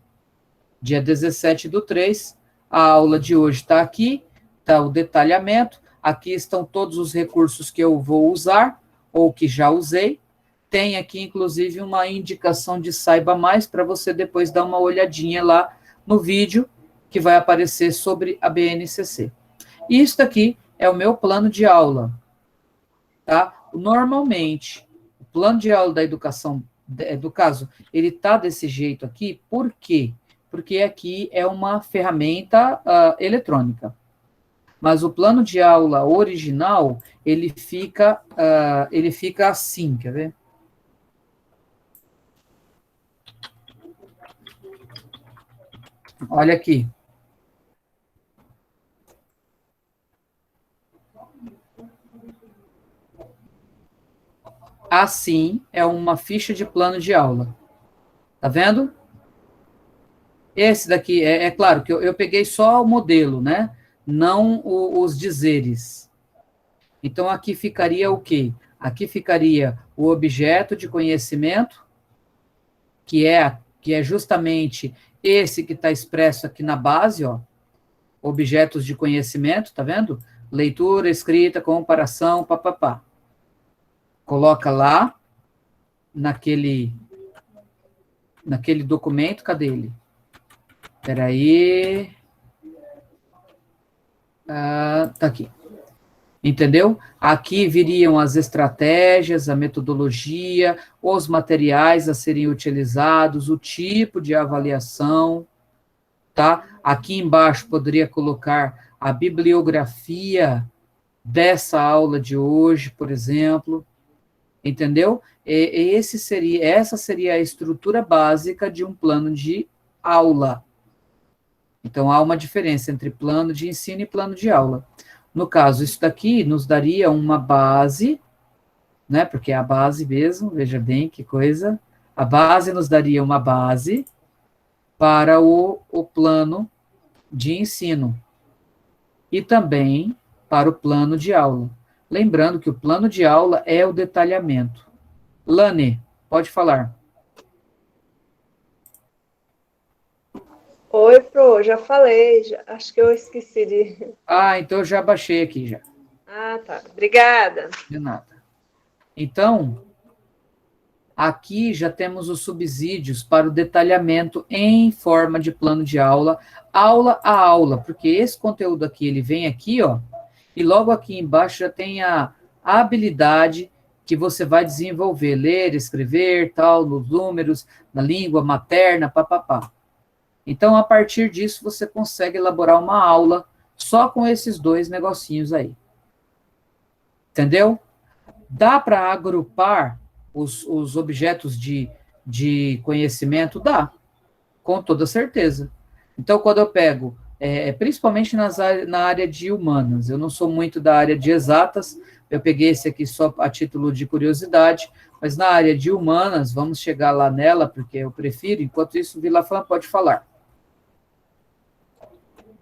Dia 17/3, a aula de hoje está aqui, está o detalhamento, aqui estão todos os recursos que eu vou usar, ou que já usei. Tem aqui, inclusive, uma indicação de saiba mais, para você depois dar uma olhadinha lá no vídeo, que vai aparecer sobre a BNCC. Isso aqui é o meu plano de aula, tá? Normalmente, o plano de aula da educação, do caso, ele tá desse jeito aqui, por quê? Porque aqui é uma ferramenta eletrônica. Mas o plano de aula original, ele fica assim, quer ver? Olha aqui. Assim é uma ficha de plano de aula. Tá vendo? Esse daqui, é claro que eu peguei só o modelo, né? Não os dizeres. Então, aqui ficaria o quê? Aqui ficaria o objeto de conhecimento, que é justamente esse que está expresso aqui na base, ó. Objetos de conhecimento, tá vendo? Leitura, escrita, comparação, papapá. Coloca lá, naquele documento, cadê ele? Espera aí. Tá aqui. Entendeu? Aqui viriam as estratégias, a metodologia, os materiais a serem utilizados, o tipo de avaliação, tá? Aqui embaixo poderia colocar a bibliografia dessa aula de hoje, por exemplo, entendeu? Essa seria a estrutura básica de um plano de aula. Então, há uma diferença entre plano de ensino e plano de aula. No caso, isso daqui nos daria uma base, né? Porque é a base mesmo, veja bem que coisa. A base nos daria uma base para o plano de ensino. E também para o plano de aula. Lembrando que o plano de aula é o detalhamento. Lani, pode falar. Oi, Pro, já falei, acho que eu esqueci de... Então eu já baixei aqui já. Tá, obrigada. De nada. Então, aqui já temos os subsídios para o detalhamento em forma de plano de aula a aula, porque esse conteúdo aqui, ele vem aqui, ó, e logo aqui embaixo já tem a habilidade que você vai desenvolver, ler, escrever, tal, nos números, na língua materna, papapá. Então, a partir disso, você consegue elaborar uma aula só com esses dois negocinhos aí. Entendeu? Dá para agrupar os objetos de conhecimento? Dá, com toda certeza. Então, quando eu pego principalmente na área de humanas. Eu não sou muito da área de exatas, eu peguei esse aqui só a título de curiosidade, mas na área de humanas, vamos chegar lá nela, porque eu prefiro, enquanto isso, o Vilafran pode falar.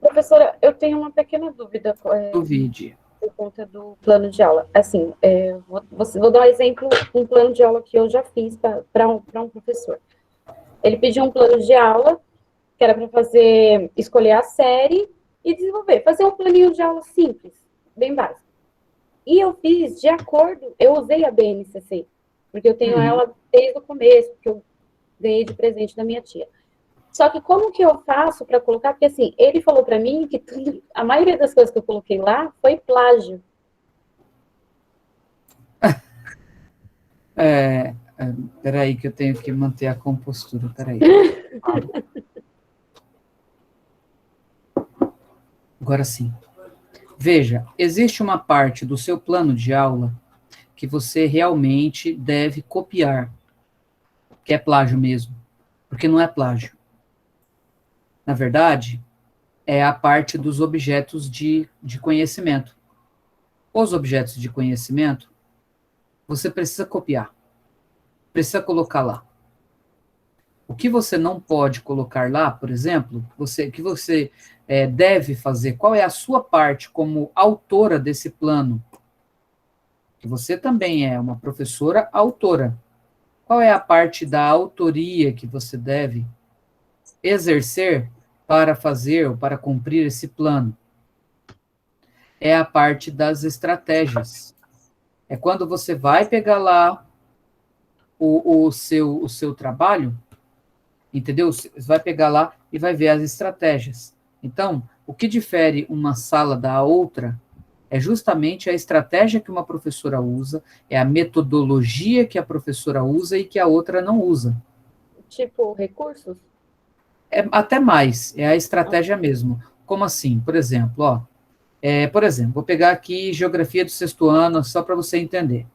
Professora, eu tenho uma pequena dúvida. Duvide. Por conta do plano de aula. Assim, vou dar um exemplo, um plano de aula que eu já fiz para um professor. Ele pediu um plano de aula, que era para escolher a série e desenvolver, fazer um planinho de aula simples, bem básico. E eu fiz de acordo, eu usei a BNCC, porque eu tenho ela desde o começo, porque eu ganhei de presente da minha tia. Só que como que eu faço para colocar? Porque assim, ele falou para mim que a maioria das coisas que eu coloquei lá foi plágio. Peraí que eu tenho que manter a compostura, peraí. Agora sim. Veja, existe uma parte do seu plano de aula que você realmente deve copiar, que é plágio mesmo, porque não é plágio. Na verdade, é a parte dos objetos de conhecimento. Os objetos de conhecimento, você precisa copiar, precisa colocar lá. O que você não pode colocar lá, por exemplo, que você deve fazer, qual é a sua parte como autora desse plano? Que você também é uma professora autora. Qual é a parte da autoria que você deve exercer para fazer ou para cumprir esse plano? É a parte das estratégias. É quando você vai pegar lá o seu trabalho, entendeu? Você vai pegar lá e vai ver as estratégias. Então, o que difere uma sala da outra é justamente a estratégia que uma professora usa, é a metodologia que a professora usa e que a outra não usa. Tipo, recursos? Até mais, é a estratégia mesmo. Como assim? Por exemplo, vou pegar aqui Geografia do 6º ano, só para você entender.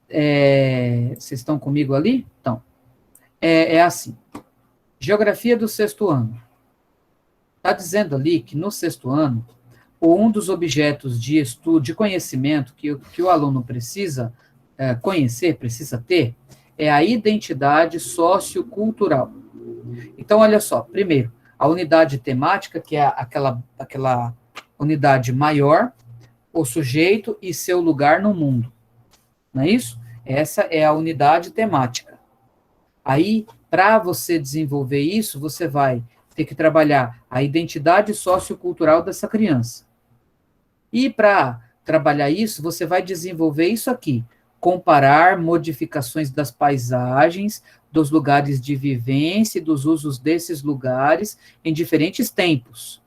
Vocês estão comigo ali? Então, é assim. Geografia do 6º ano. Está dizendo ali que no 6º ano, um dos objetos de estudo, de conhecimento que o aluno precisa conhecer, precisa ter, é a identidade sociocultural. Então, olha só, primeiro, a unidade temática, que é aquela unidade maior, o sujeito e seu lugar no mundo. Não é isso? Essa é a unidade temática. Aí, para você desenvolver isso, você vai ter que trabalhar a identidade sociocultural dessa criança. E para trabalhar isso, você vai desenvolver isso aqui: comparar modificações das paisagens, dos lugares de vivência e dos usos desses lugares em diferentes tempos.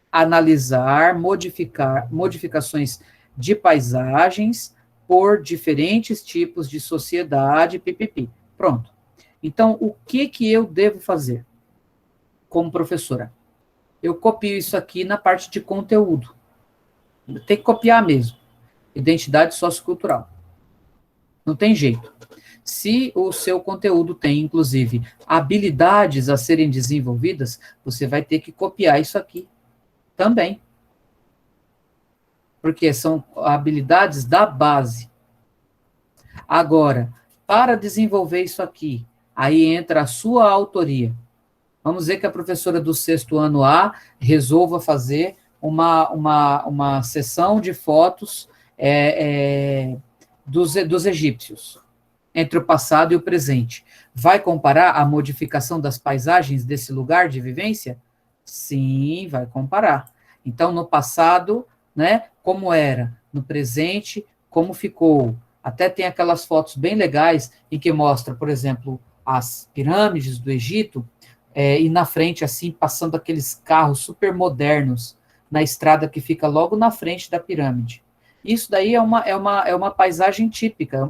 Analisar, modificações de paisagens por diferentes tipos de sociedade, pipipi. Pronto. Então, o que eu devo fazer como professora? Eu copio isso aqui na parte de conteúdo. Tem que copiar mesmo. Identidade sociocultural. Não tem jeito. Se o seu conteúdo tem, inclusive, habilidades a serem desenvolvidas, você vai ter que copiar isso aqui também. Porque são habilidades da base. Agora, para desenvolver isso aqui, aí entra a sua autoria. Vamos dizer que a professora do 6º ano A resolva fazer uma sessão de fotos dos egípcios, entre o passado e o presente. Vai comparar a modificação das paisagens desse lugar de vivência? Sim, vai comparar. Então, no passado, né, como era, no presente, como ficou. Até tem aquelas fotos bem legais em que mostra, por exemplo, as pirâmides do Egito, e na frente, assim, passando aqueles carros super modernos na estrada que fica logo na frente da pirâmide. Isso daí é uma paisagem típica,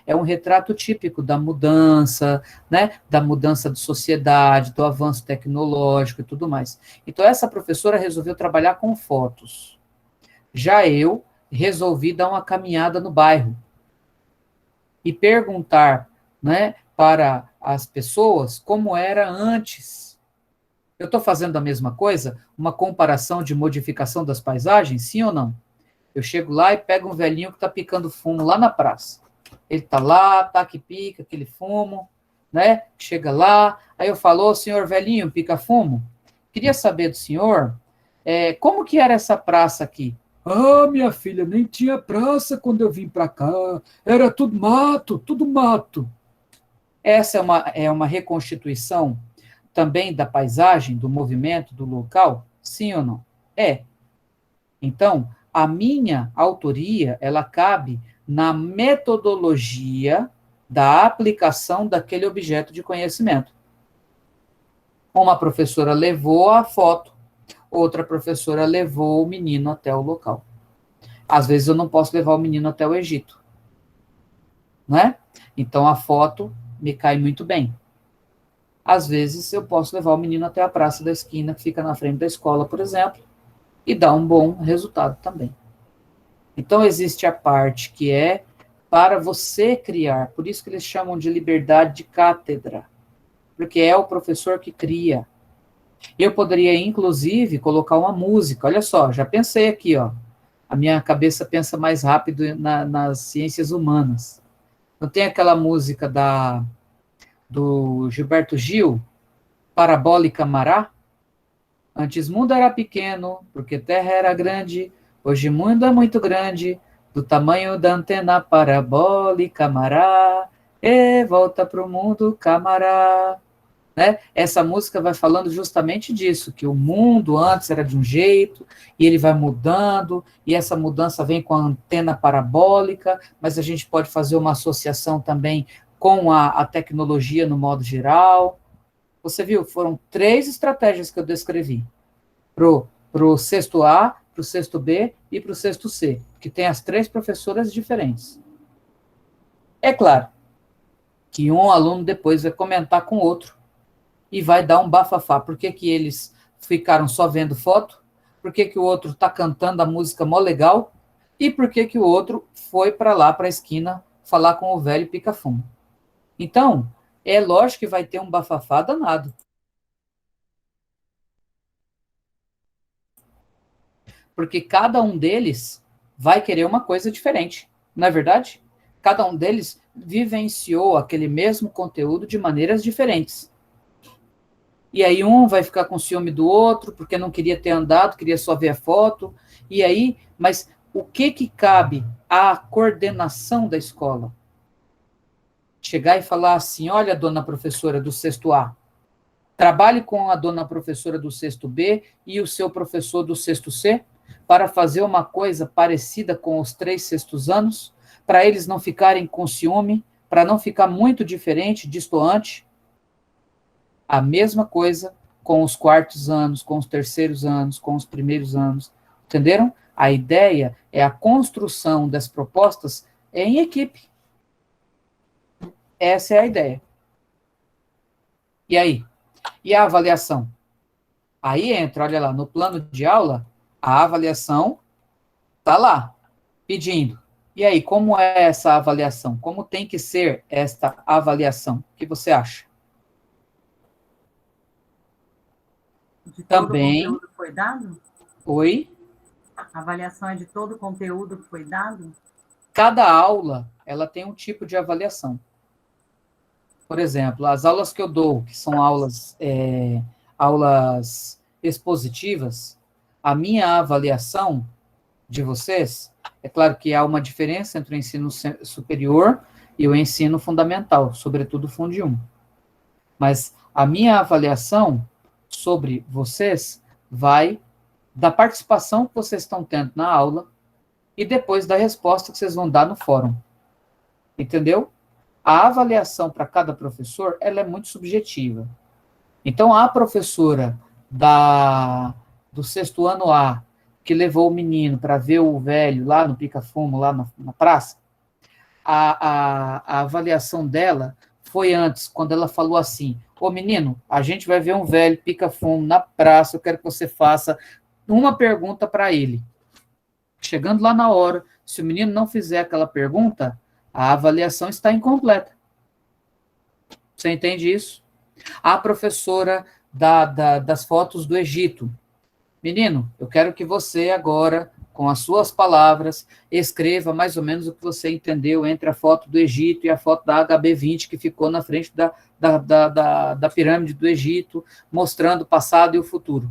é um retrato típico da mudança, né, da mudança de sociedade, do avanço tecnológico e tudo mais. Então, essa professora resolveu trabalhar com fotos. Já eu resolvi dar uma caminhada no bairro e perguntar, né, para as pessoas como era antes Eu estou fazendo a mesma coisa? Uma comparação de modificação das paisagens? Sim ou não? Eu chego lá e pego um velhinho que está picando fumo lá na praça. Ele está lá, tá que pica aquele fumo, né? Chega lá, aí eu falo, ô, senhor velhinho, pica fumo? Queria saber do senhor, como que era essa praça aqui? Ah, minha filha, nem tinha praça quando eu vim para cá. Era tudo mato, tudo mato. Essa é uma reconstituição também da paisagem, do movimento, do local? Sim ou não? É. Então, a minha autoria, ela cabe na metodologia da aplicação daquele objeto de conhecimento. Uma professora levou a foto, outra professora levou o menino até o local. Às vezes eu não posso levar o menino até o Egito, não é? Então a foto me cai muito bem. Às vezes eu posso levar o menino até a praça da esquina, que fica na frente da escola, por exemplo, e dar um bom resultado também. Então existe a parte que é para você criar, por isso que eles chamam de liberdade de cátedra, porque é o professor que cria. Eu poderia, inclusive, colocar uma música, olha só, já pensei aqui, ó, a minha cabeça pensa mais rápido nas ciências humanas. Não tem aquela música do Gilberto Gil, Parabólica Mará? Antes mundo era pequeno, porque terra era grande, hoje mundo é muito grande, do tamanho da antena parabólica Mará, e volta pro mundo camará. Né? Essa música vai falando justamente disso, que o mundo antes era de um jeito, e ele vai mudando, e essa mudança vem com a antena parabólica, mas a gente pode fazer uma associação também com a tecnologia no modo geral. Você viu, foram 3 estratégias que eu descrevi, pro sexto A, pro sexto B e pro sexto C, que tem as 3 professoras diferentes. É claro que um aluno depois vai comentar com o outro, e vai dar um bafafá. Por que que eles ficaram só vendo foto? Por que que o outro está cantando a música mó legal? E por que que o outro foi para lá, para a esquina, falar com o velho pica-fumo? Então, é lógico que vai ter um bafafá danado. Porque cada um deles vai querer uma coisa diferente, não é verdade? Cada um deles vivenciou aquele mesmo conteúdo de maneiras diferentes. E aí um vai ficar com ciúme do outro, porque não queria ter andado, queria só ver a foto. E aí, mas o que cabe à coordenação da escola? Chegar e falar assim, olha, dona professora do sexto A, trabalhe com a dona professora do sexto B e o seu professor do sexto C, para fazer uma coisa parecida com os 3 sextos anos, para eles não ficarem com ciúme, para não ficar muito diferente, destoante. A mesma coisa com os quartos anos, com os terceiros anos, com os primeiros anos. Entenderam? A ideia é a construção das propostas em equipe. Essa é a ideia. E aí? E a avaliação? Aí entra, olha lá, no plano de aula, a avaliação está lá, pedindo. E aí, como é essa avaliação? Como tem que ser esta avaliação? O que você acha? De todo Também. o conteúdo que foi dado? Oi? A avaliação é de todo o conteúdo que foi dado? Cada aula, ela tem um tipo de avaliação. Por exemplo, as aulas que eu dou, que são aulas expositivas, a minha avaliação de vocês, é claro que há uma diferença entre o ensino superior e o ensino fundamental, sobretudo o Fundo 1. Mas a minha avaliação sobre vocês vai da participação que vocês estão tendo na aula e depois da resposta que vocês vão dar no fórum. Entendeu? A avaliação para cada professor, ela é muito subjetiva. Então, a professora do sexto ano A, que levou o menino para ver o velho lá no pica-fumo, lá na praça, a avaliação dela foi antes, quando ela falou assim, ô menino, a gente vai ver um velho pica-fumo na praça, eu quero que você faça uma pergunta para ele. Chegando lá na hora, se o menino não fizer aquela pergunta, a avaliação está incompleta. Você entende isso? A professora das fotos do Egito. Menino, eu quero que você agora, com as suas palavras, escreva mais ou menos o que você entendeu entre a foto do Egito e a foto da HB20 que ficou na frente da pirâmide do Egito, mostrando o passado e o futuro.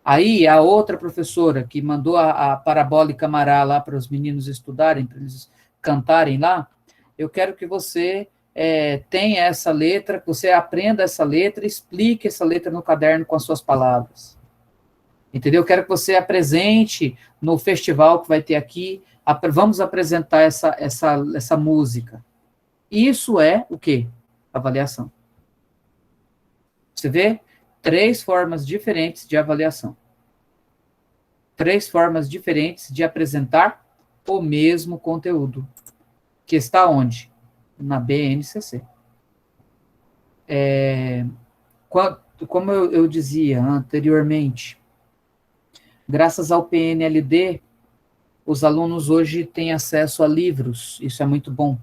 Aí, a outra professora que mandou a parabólica Mará lá para os meninos estudarem, para eles cantarem lá, eu quero que você tenha essa letra, que você aprenda essa letra, explique essa letra no caderno com as suas palavras. Entendeu? Eu quero que você apresente no festival que vai ter aqui, vamos apresentar essa música. Isso é o quê? Avaliação. Você vê? 3 formas diferentes de avaliação. 3 formas diferentes de apresentar o mesmo conteúdo. Que está onde? Na BNCC. Como eu dizia anteriormente, graças ao PNLD, os alunos hoje têm acesso a livros, isso é muito bom,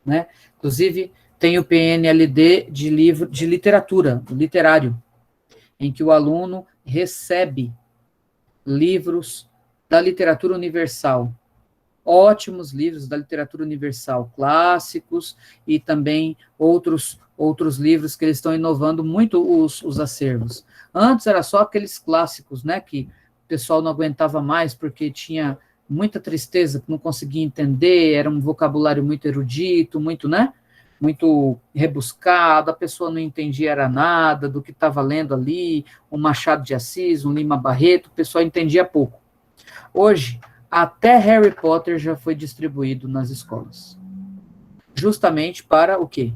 né? Inclusive, tem o PNLD de livro de literatura, literário, em que o aluno recebe livros da literatura universal, ótimos livros da literatura universal, clássicos, e também outros livros que eles estão inovando muito os acervos. Antes era só aqueles clássicos, né, que o pessoal não aguentava mais porque tinha muita tristeza, não conseguia entender, era um vocabulário muito erudito, muito, né, muito rebuscado, a pessoa não entendia era nada do que estava lendo ali, um Machado de Assis, um Lima Barreto, o pessoal entendia pouco. Hoje, até Harry Potter já foi distribuído nas escolas. Justamente para o quê?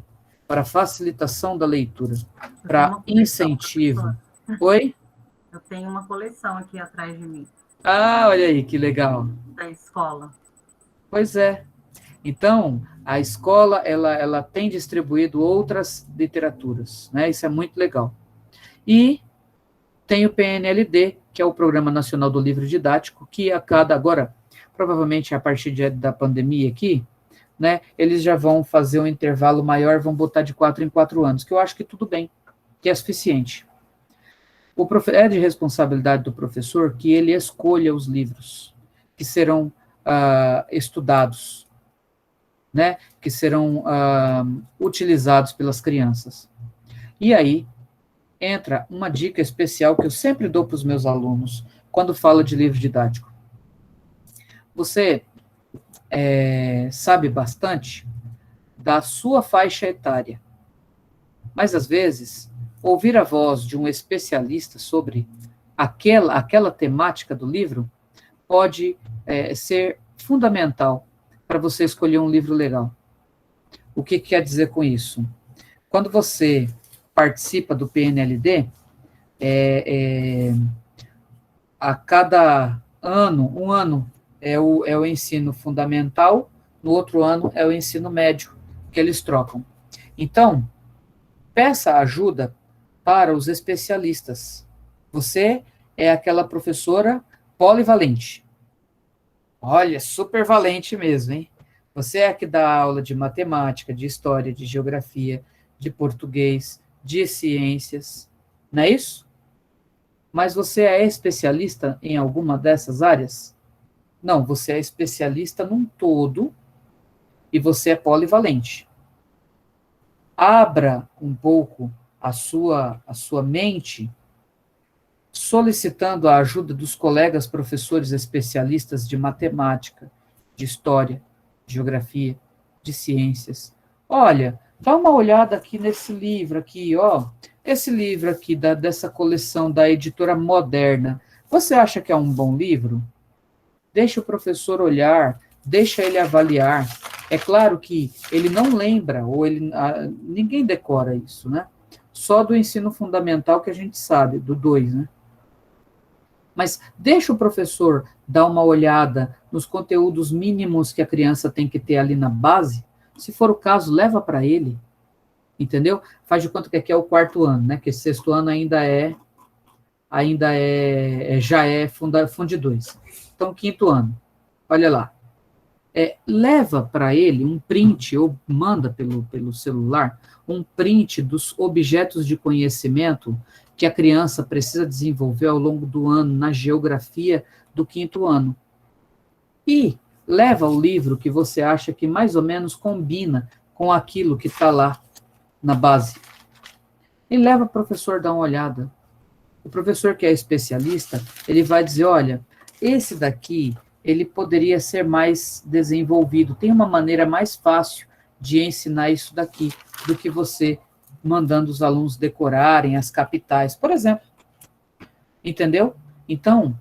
Para facilitação da leitura, para incentivo. Oi? Eu tenho uma coleção aqui atrás de mim. Ah, olha aí, que legal. Da escola. Pois é. Então, a escola, ela tem distribuído outras literaturas, né? Isso é muito legal. E tem o PNLD, que é o Programa Nacional do Livro Didático, que agora, provavelmente a partir da pandemia aqui, né, eles já vão fazer um intervalo maior, vão botar de 4 em 4 anos, que eu acho que tudo bem, que é suficiente. É de responsabilidade do professor que ele escolha os livros que serão estudados, né, que serão utilizados pelas crianças. E aí, entra uma dica especial que eu sempre dou para os meus alunos, quando falo de livro didático. Você sabe bastante da sua faixa etária, mas, às vezes, ouvir a voz de um especialista sobre aquela temática do livro pode ser fundamental para você escolher um livro legal. O que quer dizer com isso? Quando você participa do PNLD, a cada ano, um ano é o ensino fundamental, no outro ano é o ensino médio, que eles trocam. Então, peça ajuda para os especialistas. Você é aquela professora polivalente. Olha, super valente mesmo, hein? Você é a que dá aula de matemática, de história, de geografia, de português, de ciências, não é isso? Mas você é especialista em alguma dessas áreas? Não, você é especialista num todo e você é polivalente. Abra um pouco a sua mente, solicitando a ajuda dos colegas professores especialistas de matemática, de história, de geografia, de ciências. Olha, dá uma olhada aqui nesse livro aqui, ó. Esse livro aqui dessa coleção da editora Moderna. Você acha que é um bom livro? Deixa o professor olhar, deixa ele avaliar. É claro que ele não lembra, ou ninguém decora isso, né? Só do ensino fundamental que a gente sabe, do 2, né? Mas deixa o professor dar uma olhada nos conteúdos mínimos que a criança tem que ter ali na base. Se for o caso, leva para ele. Entendeu? Faz de conta que aqui é o 4º ano, né? Que esse 6º ano já é Fundi 2. Então, 5º ano. Olha lá. leva para ele um print, ou manda pelo celular, um print dos objetos de conhecimento que a criança precisa desenvolver ao longo do ano na geografia do 5º ano. E leva o livro que você acha que mais ou menos combina com aquilo que está lá na base. E leva o professor dar uma olhada. O professor que é especialista, ele vai dizer, olha, esse daqui, ele poderia ser mais desenvolvido, tem uma maneira mais fácil de ensinar isso daqui, do que você mandando os alunos decorarem as capitais, por exemplo. Entendeu? Então,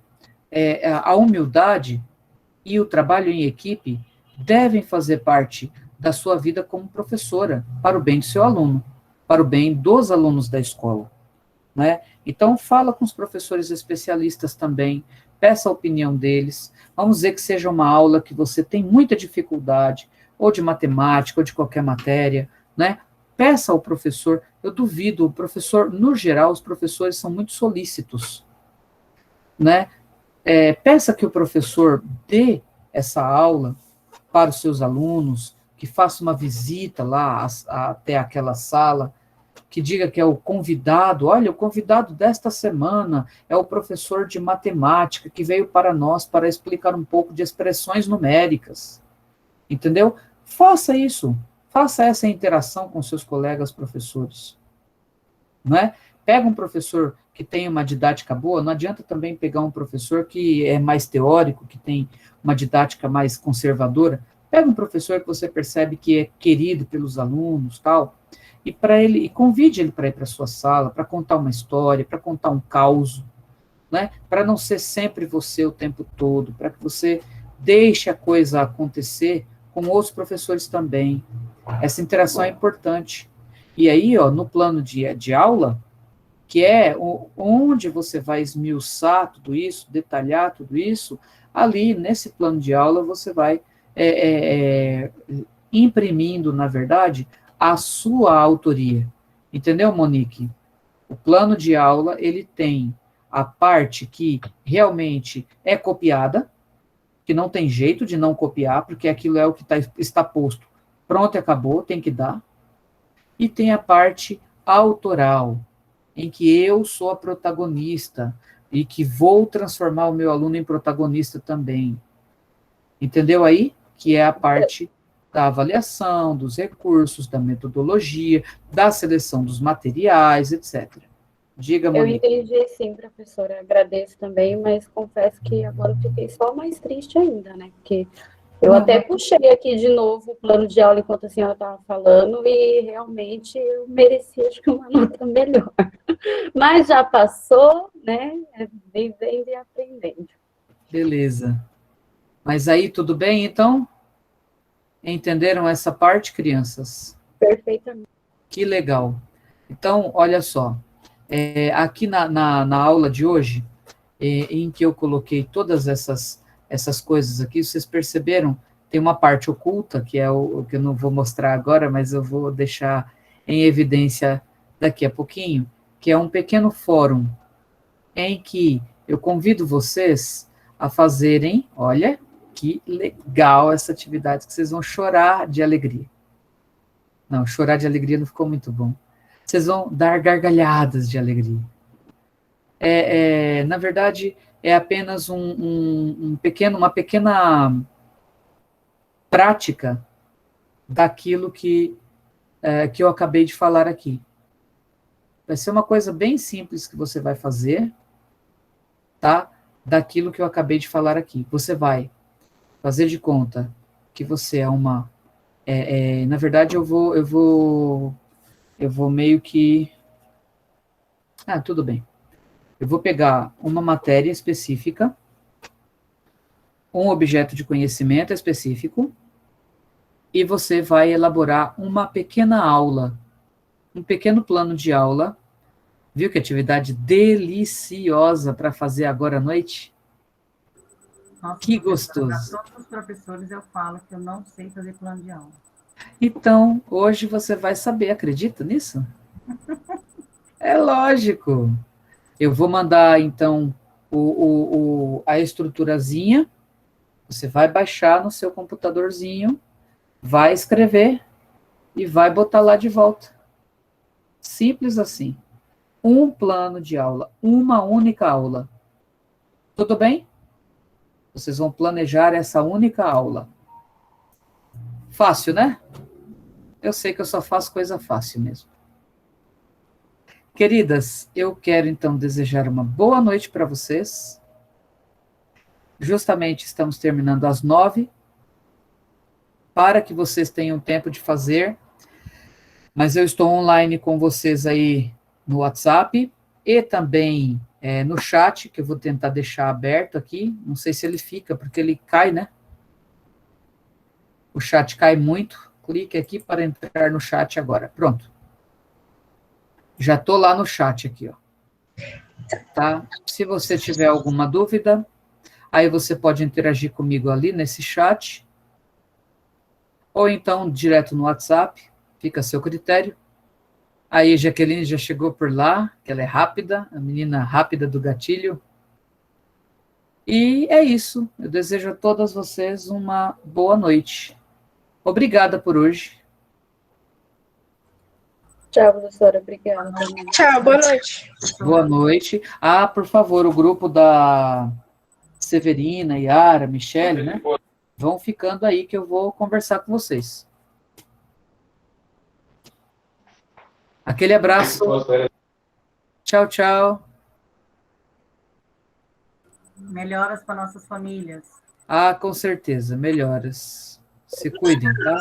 a humildade e o trabalho em equipe devem fazer parte da sua vida como professora, para o bem do seu aluno, para o bem dos alunos da escola, né? Então, fala com os professores especialistas também, peça a opinião deles, vamos dizer que seja uma aula que você tem muita dificuldade, ou de matemática, ou de qualquer matéria, né? Peça ao professor, eu duvido, o professor, no geral, os professores são muito solícitos, né? Peça que o professor dê essa aula para os seus alunos, que faça uma visita lá até aquela sala, que diga que é o convidado, olha, o convidado desta semana é o professor de matemática que veio para nós para explicar um pouco de expressões numéricas. Entendeu? Faça isso, faça essa interação com seus colegas professores. Não é? Pega um professor que tem uma didática boa, não adianta também pegar um professor que é mais teórico, que tem uma didática mais conservadora. Pega um professor que você percebe que é querido pelos alunos, tal, e convide ele para ir para a sua sala, para contar uma história, para contar um caos, né? Para não ser sempre você o tempo todo, para que você deixe a coisa acontecer com outros professores também. Essa interação é importante. E aí, ó, no plano de aula, que é onde você vai esmiuçar tudo isso, detalhar tudo isso, ali, nesse plano de aula, você vai imprimindo, na verdade, a sua autoria. Entendeu, Monique? O plano de aula, ele tem a parte que realmente é copiada, que não tem jeito de não copiar, porque aquilo é o que está posto. Pronto, acabou, tem que dar. E tem a parte autoral, em que eu sou a protagonista e que vou transformar o meu aluno em protagonista também. Entendeu aí? Que é a parte da avaliação, dos recursos, da metodologia, da seleção dos materiais, etc. Diga, Monique. Eu entendi sim, professora. Agradeço também, mas confesso que agora eu fiquei só mais triste ainda, né? Porque eu até puxei aqui de novo o plano de aula enquanto a senhora estava falando e realmente eu merecia, acho que, uma nota melhor. Mas já passou, né? Vivendo e aprendendo. Beleza. Mas aí, tudo bem, então? Entenderam essa parte, crianças? Perfeitamente. Que legal. Então, olha só. Aqui na aula de hoje, em que eu coloquei todas essas coisas aqui, vocês perceberam? Tem uma parte oculta, que é o que eu não vou mostrar agora, mas eu vou deixar em evidência daqui a pouquinho, que é um pequeno fórum em que eu convido vocês a fazerem, olha, que legal essa atividade, que vocês vão chorar de alegria. Não, chorar de alegria não ficou muito bom. Vocês vão dar gargalhadas de alegria. Na verdade, é apenas uma pequena prática daquilo que eu acabei de falar aqui. Vai ser uma coisa bem simples que você vai fazer, tá? Daquilo que eu acabei de falar aqui. Você vai fazer de conta que você é uma... na verdade, eu vou meio que... tudo bem. Eu vou pegar uma matéria específica, um objeto de conhecimento específico, e você vai elaborar uma pequena aula, um pequeno plano de aula. Viu que atividade deliciosa para fazer agora à noite? Nossa, que gostoso. Para todos os professores eu falo que eu não sei fazer plano de aula. Então, hoje você vai saber, acredita nisso? É lógico. Eu vou mandar, então, a estruturazinha Você vai baixar no seu computadorzinho, vai escrever e vai botar lá de volta. Simples assim. Um plano de aula, uma única aula. Tudo bem? Vocês vão planejar essa única aula. Fácil, né? Eu sei que eu só faço coisa fácil mesmo. Queridas, eu quero então desejar uma boa noite para vocês. Justamente estamos terminando às 9, para que vocês tenham tempo de fazer. Mas eu estou online com vocês aí no WhatsApp e também no chat, que eu vou tentar deixar aberto aqui. Não sei se ele fica, porque ele cai, né? O chat cai muito. Clique aqui para entrar no chat agora. Pronto. Já estou lá no chat aqui, ó. Tá? Se você tiver alguma dúvida, aí você pode interagir comigo ali nesse chat, ou então direto no WhatsApp, fica a seu critério. Aí, Jaqueline já chegou por lá, que ela é rápida, a menina rápida do gatilho. E é isso. Eu desejo a todas vocês uma boa noite. Obrigada por hoje. Tchau, professora. Obrigada. Tchau, boa noite. Boa noite. Ah, por favor, o grupo da Severina, Yara, Michele, né? Vão ficando aí que eu vou conversar com vocês. Aquele abraço. Tchau, tchau. Melhoras para nossas famílias. Ah, com certeza, melhoras. Se cuidem, tá?